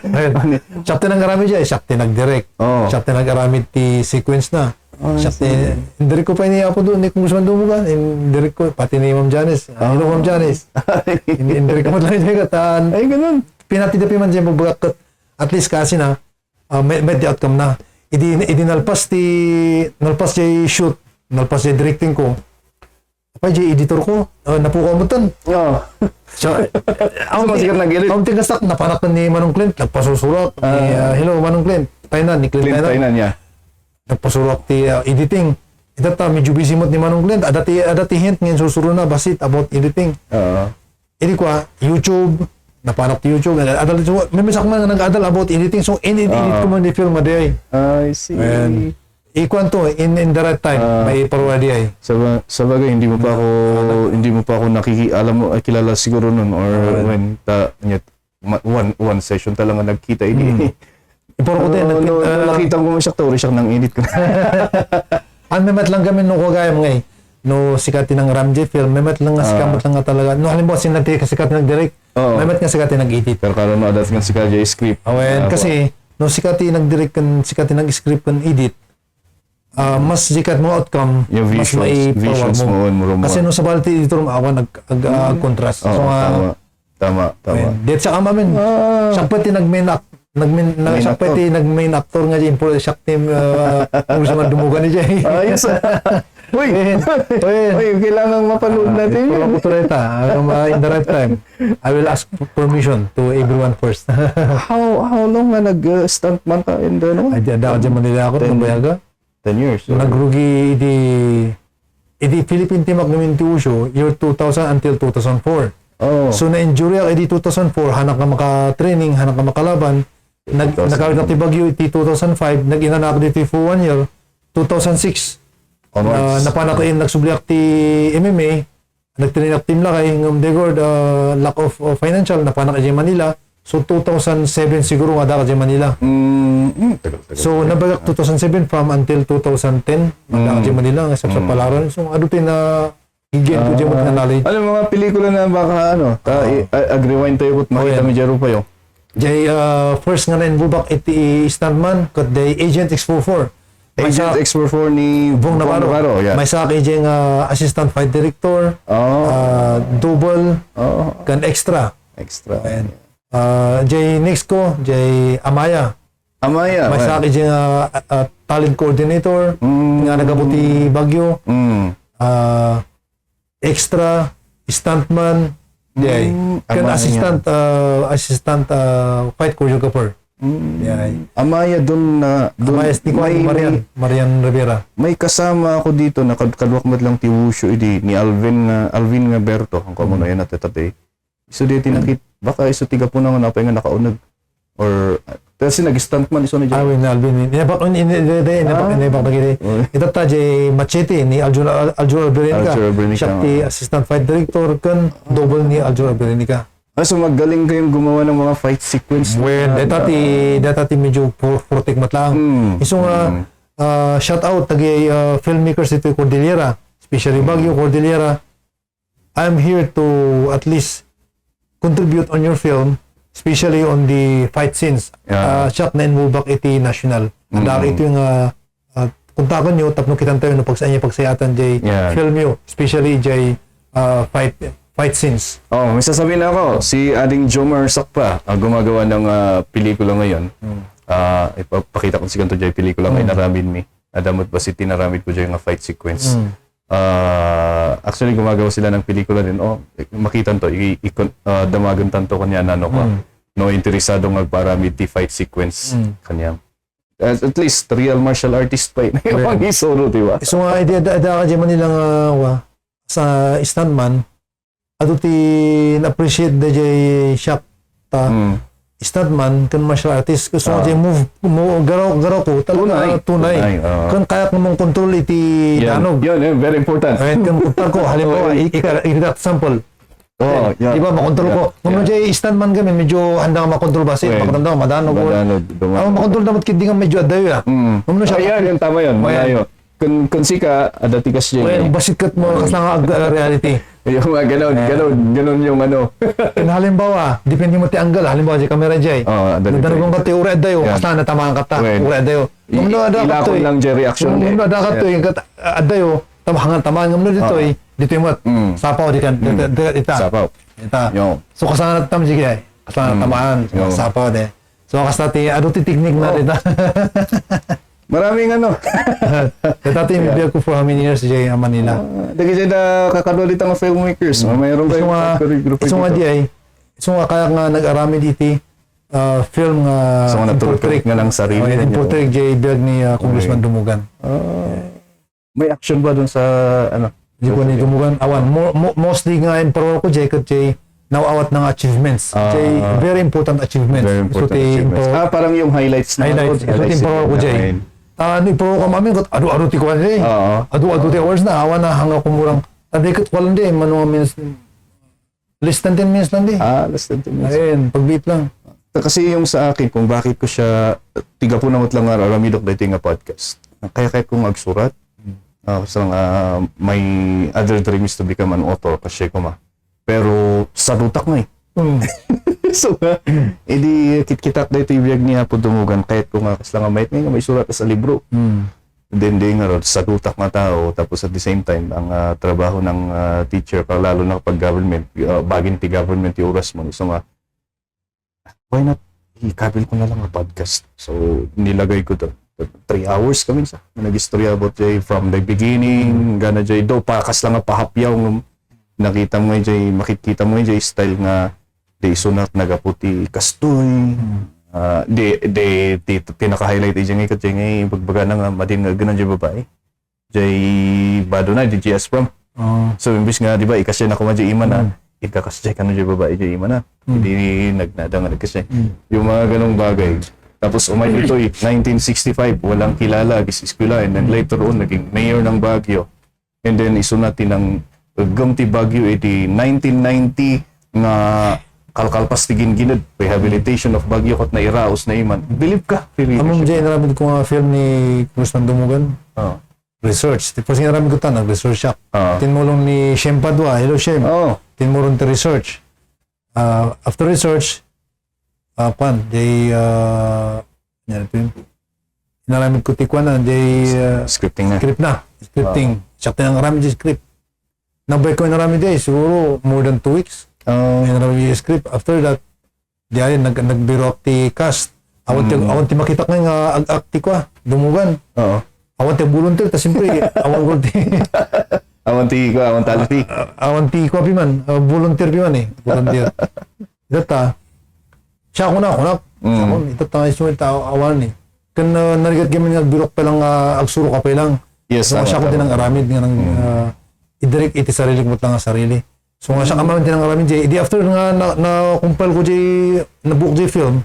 Siya nag-arami dyan, siya nag-direct. Siya nag-arami ti sequence na. Siya indirect ko pa ini Apo doon, ni Congressman Dumugan. Indirect ko, pati ni Ma'am Janice. Hello, Ma'am Janice. Indirect ko lang dyan kataan. Ay, ganun. Pinatidapi man dyan, magbagak at least kasi na, may the outcome na. Idi nalpas jay shoot, nalpas jay directing ko. Apa jay editor ko, napukaw mo tan. So, ang masikat nag-edit. Ang tigastak, napanak ni Manong Clint, nagpasusulat. Hello, Manong Clint. Tainan, ni Clint Tainan niya. Nagpasulat ti editing. Ito medyo busy mo ni Manong Clint. Adati hint ngayon susuro na, basit about editing. Hindi ko YouTube, napanap ti YouTube. May misak man nag-adal about editing. So, edit ko man di film maday. I see. And, ikuan to, in the right time, may parwadi ay. Sa bagay, hindi mo pa ako alam mo, kilala siguro nun, or when one session talaga nagkita, Ipuro ko din. Nakita ko mo siya, tawari siya ng edit ko. Ang memet lang kami nung kagaya mga no sikat ng Ramjay film, memet lang nga sikat lang nga talaga. No, halimbawa sinati sikat nag-direct, memet nga sikat nag-edit. Pero karon no, adat nga sikat yung script. Kasi, no sikat nag-direct kan, sikat nag-script kan edit, mas sikat mo outcome, yung mas may visions mo. Kasi no sa balti editor mo ako nag-contrast. So tama. Dito sa kamamin, siya pati nag-main actor nga dyan, siya team, kung sa Dumugan ni Jay. Yes. Uy, kailangan mapanood natin yun. In the right time, I will ask permission to everyone first. How long nga nag-stuntman ka in the no? Ay, di ako dyan Manila ako, nabayaga. 10 years. Nagrugi di Philippine Team namin ti Usho, year 2000 until 2004. So na-injury ako di 2004, hanak ka maka-training, hanak ka makalaban. Nakawit na ti Bagyo iti 2005, nag-ina ako dito for 1 year. 2006, napanak ko nagsubliak ti MMA, nagtrain ako team Lakay, ng Degord, lack of financial, napanak ka Manila. So 2007 siguro nga daka Manila. So nabagak 2007 from until 2010, daka Manila, sa palaran. So adutin na higyan ko dyan na knowledge. Ano mga pelikula na baka agree-wind tayo kut makita mi jaro pa yo. Jay, first nga na-involve iti stuntman, kat day Agent X44. Agent X44 ni Bong Navarro. Yeah. May sa akin dyan assistant fight director, double, kan extra. Jay next ko, Jay Amaya. May sa akin dyan talent coordinator, nga nagabuti Bagyo. Extra, stuntman, Jay. Kan assistant fight choreographer. Yeah. Amaya doon na Amayas ni Marian Rivera. may kasama ako dito na kadwakmat lang ti Wushu ni Alvin nga Berto ang komo na yan at tabi. So di tinakit baka iso tiga po nga napay nga nakaunag or kasi nag-stuntman iso na Alvin. Inabak na gini. Ito ta jay Machete ni Aljur Alberenica. Siya ti assistant fight director kan double ni Aljur Alberenica. So magaling kayong gumawa ng mga fight sequence. Well, dati medyo protect mat lang. Iso nga shout out tagi filmmakers dito Cordillera, especially Baguio Cordillera. I'm here to at least contribute on your film, especially on the fight scenes. Shot na involvak iti national. Dahil ito yung kuntakon nyo, tapno kitang tayo na pagsayatan jay film nyo, especially jay fight scenes. Oh, may sasabihin ako, si Ading Jomar Sakpa, gumagawa ng pelikula ngayon. Ipapakita ko si kanto jay pelikula ngayon Naramid Mi. Adamot ba si tinaramid ko jay nga fight sequence. Actually gumagawa sila ng pelikula din. Makitan to, damagan tanto kanya nano ko. No interesado magparamid ti fight sequence kanya. At least real martial artist pa yun. Yung isoro, di ba? So nga, ka dyan man nilang sa stuntman, ato ti na-appreciate na jay shock ta stuntman kan martial artist gusto jay move garaw ko talaga tunay kan kaya ko mong control iti danog yun very important kan kuntar ko halimbawa i-that sample di ba makontrol ko kung jay stuntman kami medyo handa nga makontrol ba siya pagkatanda madanog ako makontrol dapat kindi nga medyo adayo kung siya yan tama yun malayo kung sika adati kas jay basit mo kasang reality. Yung mga ganon yung ano. Halimbawa, depende mo ti angle, halimbawa di camera jay. Nadanong ka ti ure dayo, kasana tamaan ka ta, ure dayo. Ilakon lang jay reaction. Ngumno ada ka to yung adayo, tamaan ngumno dito dito yung mat. Sapaw di kan ita. Sapaw. Ita. So kasana tam jay, kasana tamaan, sapaw de. So kasati ado ti technique na dito. Maraming ano. Dati yung ko for how many years jay Manila. Dagi jay na kakadulit ang filmmakers. Mayroon kayong group. Iso nga jay. Iso nga kaya nga nag-arami diti film nga so naturutrik nga ng sarili niya. Portrait jay biag ni Congressman Dumugan. May action ba dun sa ano? Di ko ni Dumugan awan. Mostly nga in parol ko jay kat jay nawawat ng achievements. Jay very important achievements. Very important achievements. Parang yung highlights na. Highlights. Ito yung parol ko jay. Ipro ka mamin kat adu ti ko ni. Adu ti hours na awan na hanga kumurang. Tabikat ko lang di manong minutes. Less than 10 minutes lang di. Less than 10 minutes. Ayun, pagbeat lang. Kasi yung sa akin kung bakit ko siya tiga po namot lang aramidok dito nga podcast. Kaya kung magsurat. Kasi my other dream is to become an author kasi ko pero sa dutak nga so edi kit-kitak dito ibiyag niya po dumugan kahit kung kasla nga may surat sa libro. Then nga sa dutak nga tao tapos at the same time ang trabaho ng teacher lalo na kapag government bagin ti government ti oras mo so why not ikabil ko na lang ang podcast so nilagay ko to 3 hours kami sa nag-istorya about jay from the beginning gana jay do pa kasla nga pahapyaw nakita mo jay makikita mo jay style nga di sunat nagaputi kastoy pinaka-highlight jay kat jay bagbaga na nga madin nga ganan jay babae jay bado na di GS from so imbis nga di ba ikasya na kuma jay iman na ikakasya ka na jay babae jay iman na hindi nagnada nga nagkasya yung mga ganong bagay tapos umay ito 1965 walang kilala eskwela and then later on naging mayor ng Baguio and then isunati ng Gumti Baguio iti 1990 nga kalkalpas tigin ginad rehabilitation of Baguio kat na iraos na iman. Believe ka? Among jay naramid ko nga film ni Congressman Dumugan. Research. Tipos nga naramid ko ta nag-research siya. Tinmulong ni Shem Padua. Hello Shem. Tinmulong ti research. After research jay naramid ko ti kuan jay scripting na. Scripting. Siya tinang naramid jay script. Nabay ko naramid jay siguro more than 2 weeks. Yung script. After that, di ay nagbiro ti cast. Awan ti makita ko nga ag-acti ko Dumugan. Awan ti volunteer. Tas siyempre, awan ti ko piman. Volunteer piman Volunteer. Data, Siya ako na. Siya ako, itatangay siya tao awan ni. Kan narigat kami nga birok pa lang agsuro ka pa lang. Yes, So siya ko din ang aramid nga ng idirect iti sarili ko lang ang sarili. So nga siya kamaman din ang aramid di after nga na kumpal ko nabuok di film.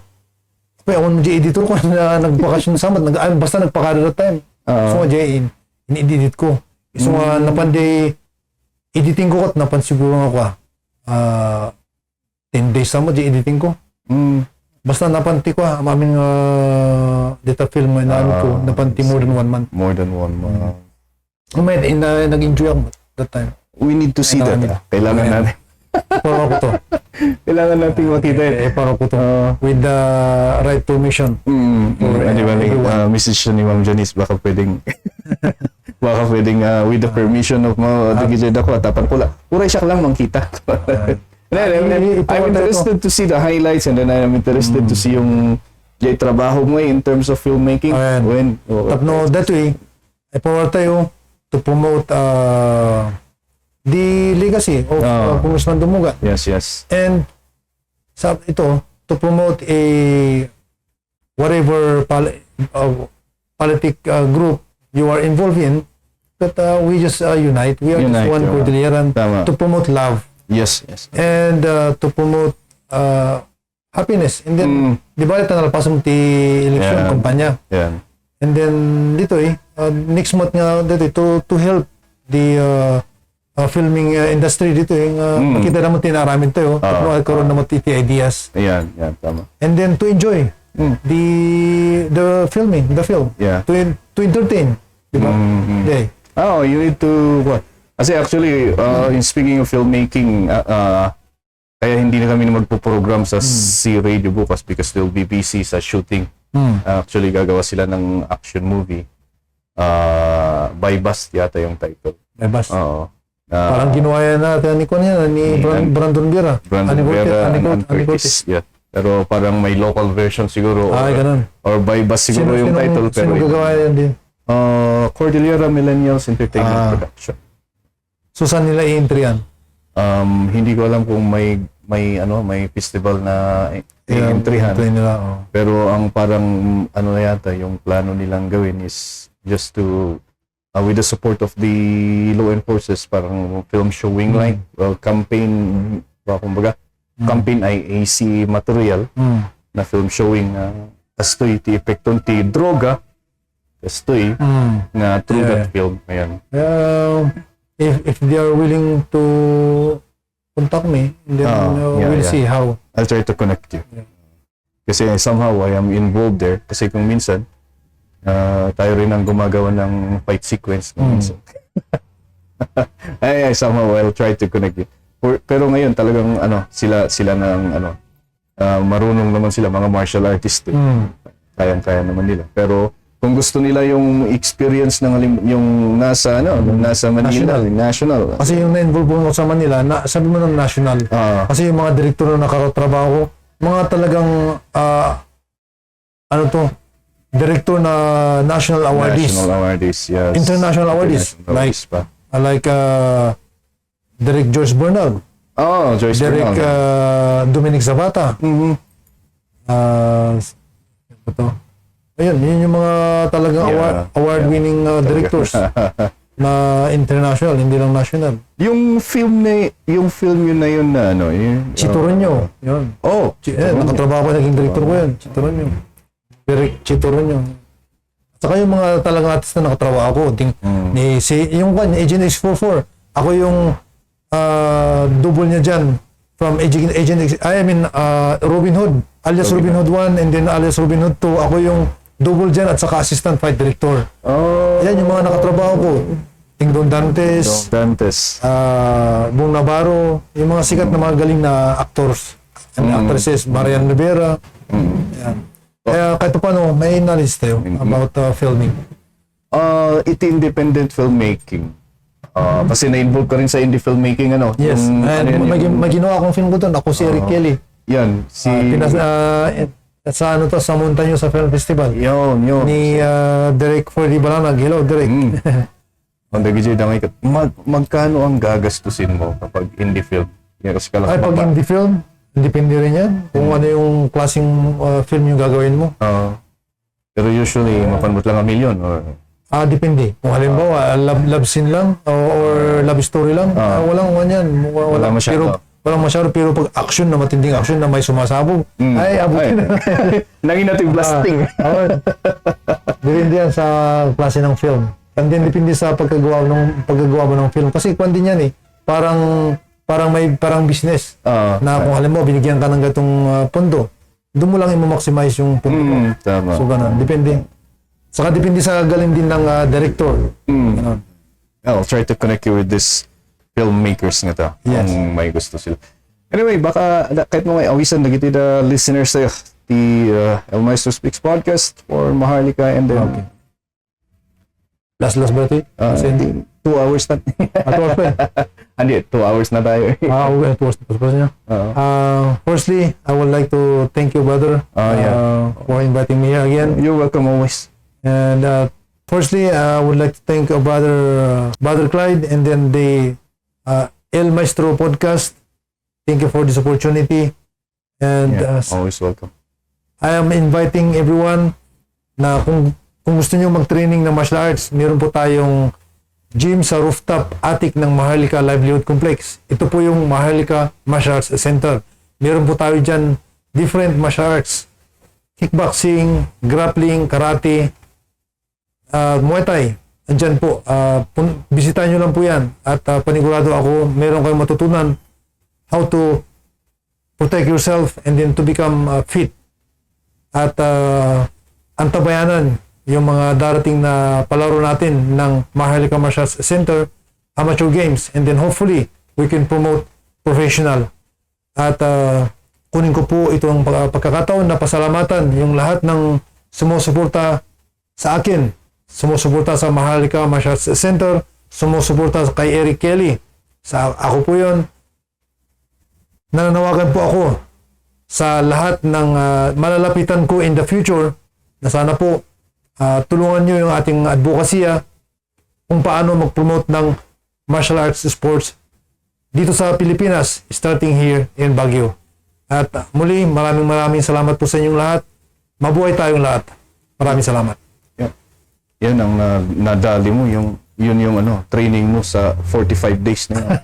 Kaya ako di editor ko na nagbakasyon sa mat basta nagpakada that time. So nga in-edit ko. So nga napandi editing ko at napan siguro nga 10 days sama di editing ko. Basta napanti ko aming data film na ko napanti more than 1 month. More than 1 month. Nag-enjoy ako that time. We need to see that. Kailangan natin. Para ko to. Kailangan natin makita yun. Para ko to. With the right permission. Message siya ni Ma'am Janice, baka pwedeng with the permission of Digijay Dako, tapan ko lang. Uray siya lang makita. I'm interested to see the highlights and then I'm interested to see yung trabaho mo in terms of filmmaking. Tapno, that way, ipower tayo to promote the legacy of Congressman Dumuga. Yes. And ito, to promote a whatever politic group you are involved in, but we just unite. We are just one Cordilleran to promote love. Yes. And to promote happiness. And then, di ba ito nalapasan mo ti election, kampanya. Yeah. And then, dito next month nga dito to help the filming industry dito makita naman tinaramin tayo karoon naman ti ideas. Yan, tama. And then to enjoy the filming, the film. Yeah. To entertain. Di ba? Yeah. You need to what? Kasi actually, in speaking of filmmaking, kaya hindi na kami magpo-program sa C-Radio bukas because they'll be busy sa shooting. Actually, gagawa sila ng action movie. By Bus yata yung title. By Bus? Oo. Parang ginawa yan natin ni Brandon Vera. Brandon Vera and Curtis. Yeah. Pero parang may local version siguro. Ganun. Or By Bus siguro yung title. Sino gagawa yan din? Cordillera Millennials Entertainment Production. So saan nila i-entry yan? Hindi ko alam kung may festival na i-entryhan. Pero ang parang yata yung plano nilang gawin is just to with the support of the law enforcers, parang film showing like campaign campaign IAC material na film showing kastoy ti epekton ti droga kastoy na through that film. Ayan. If they are willing to contact me, then we'll see how. I'll try to connect you. Kasi somehow I am involved there. Kasi kung minsan, tayo rin ang gumagawa ng fight sequence kung minsan. Somehow I'll try to connect you. Pero ngayon talagang sila ng marunong naman sila, mga martial artist. Kayang-kaya naman nila. Pero kung gusto nila yung experience yung nasa Manila, national. Kasi yung na-involve mo sa Manila, sabi mo ng national. Kasi yung mga direktor na nakatrabaho, mga talagang director na national awardees. National awardees, yes. International awardees. Like Derek George Bernal. Joyce Derek Bernal. Dominic Zapata. Ayun, yun yung mga talagang award-winning directors na international, hindi lang national. Yung film yun na yun na Chitoronyo. Yun. Nakatrabaho ko, naging director ko yun. Chitoronyo. Derek Chitoronyo. At saka yung mga talagang artist na nakatrabaho ko. Yung Agent X44. Ako yung double niya dyan. From Robin Hood. Alias Robin Hood 1 and then alias Robin Hood 2. Ako yung double dyan at saka assistant fight director. Yan yung mga nakatrabaho ko. Don Dantes. Bong Navarro. Yung mga sikat na mga galing na actors and actresses. Marian Rivera. Yan. Kaya kahit paano, may knowledge tayo about filming. Ito independent filmmaking. Kasi na-involve ka rin sa indie filmmaking, Yes. May ginawa akong film ko doon. Ako si Eric Kelly. Yan. Sa Montaño sa Film Festival. Yun. Ni Derek Freddy Balanag. Hello, Derek. Magkano ang gagastusin mo kapag indie film? Pag indie film, Depende rin yan kung ano yung klaseng film yung gagawin mo. Pero usually, mapanmot lang 1 million or... Depende. Kung halimbawa, love scene lang or love story lang, walang yan. Wala masyado. Walang masyado, pero pag action na matinding action na may sumasabog, ay abutin na. Naging natin blasting. Depende yan sa klase ng film. And then depende sa pagkagawa mo ng film. Kasi kung din yan parang business. Na kung halimbawa, binigyan ka ng gatong pondo, doon mo lang i-maximize yung pondo mo. Tama. So ganun, depende. Saka depende sa galing din ng director. I'll try to connect you with this filmmakers nga ta. Yes. Kung may gusto sila. Anyway, baka kahit mo may awisan, nagiti the listeners sa'yo. The El Maestro Speaks podcast for Maharlika and then... Okay. Last ba ito? 2 hours na. 2 hours pa eh. Hindi, 2 hours na tayo. Okay, 2 hours pa niya. Firstly, I would like to thank you, brother, for inviting me here again. You're welcome always. And firstly, I would like to thank brother Clyde and then the El Maestro podcast. Thank you for this opportunity. And always welcome. I am inviting everyone na kung gusto niyo mag-training ng martial arts, meron po tayong gym sa rooftop attic ng Maharlika Livelihood Complex. Ito po yung Maharlika Martial Arts Center. Meron po tayo dyan different martial arts. Kickboxing, grappling, karate, Muay Thai. Andyan po. Bisitahin nyo lang po yan. At panigurado ako, meron kayong matutunan how to protect yourself and then to become fit. At antabayanan yung mga darating na palaro natin ng Maharlika Martial Arts Center, amateur games, and then hopefully we can promote professional. At kunin ko po itong pagkakataon na pasalamatan yung lahat ng sumusuporta sa akin, sumusuporta sa Maharlika Martial Arts Center, sumusuporta kay Eric Kelly. Ako po yun. Nananawagan po ako sa lahat ng malalapitan ko in the future na sana po tulungan nyo yung ating advokasya kung paano mag-promote ng martial arts sports dito sa Pilipinas, starting here in Baguio. At muli, maraming salamat po sa inyong lahat. Mabuhay tayong lahat. Maraming salamat. Yan ang nadali mo, yun yung training mo sa 45 days na yun.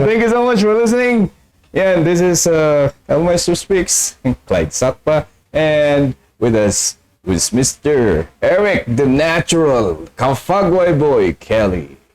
Thank you so much for listening. This is El Maestro Speaks, Clyde Sakpa, and with us was Mr. Eric the Natural Kafagway Boy Kelly.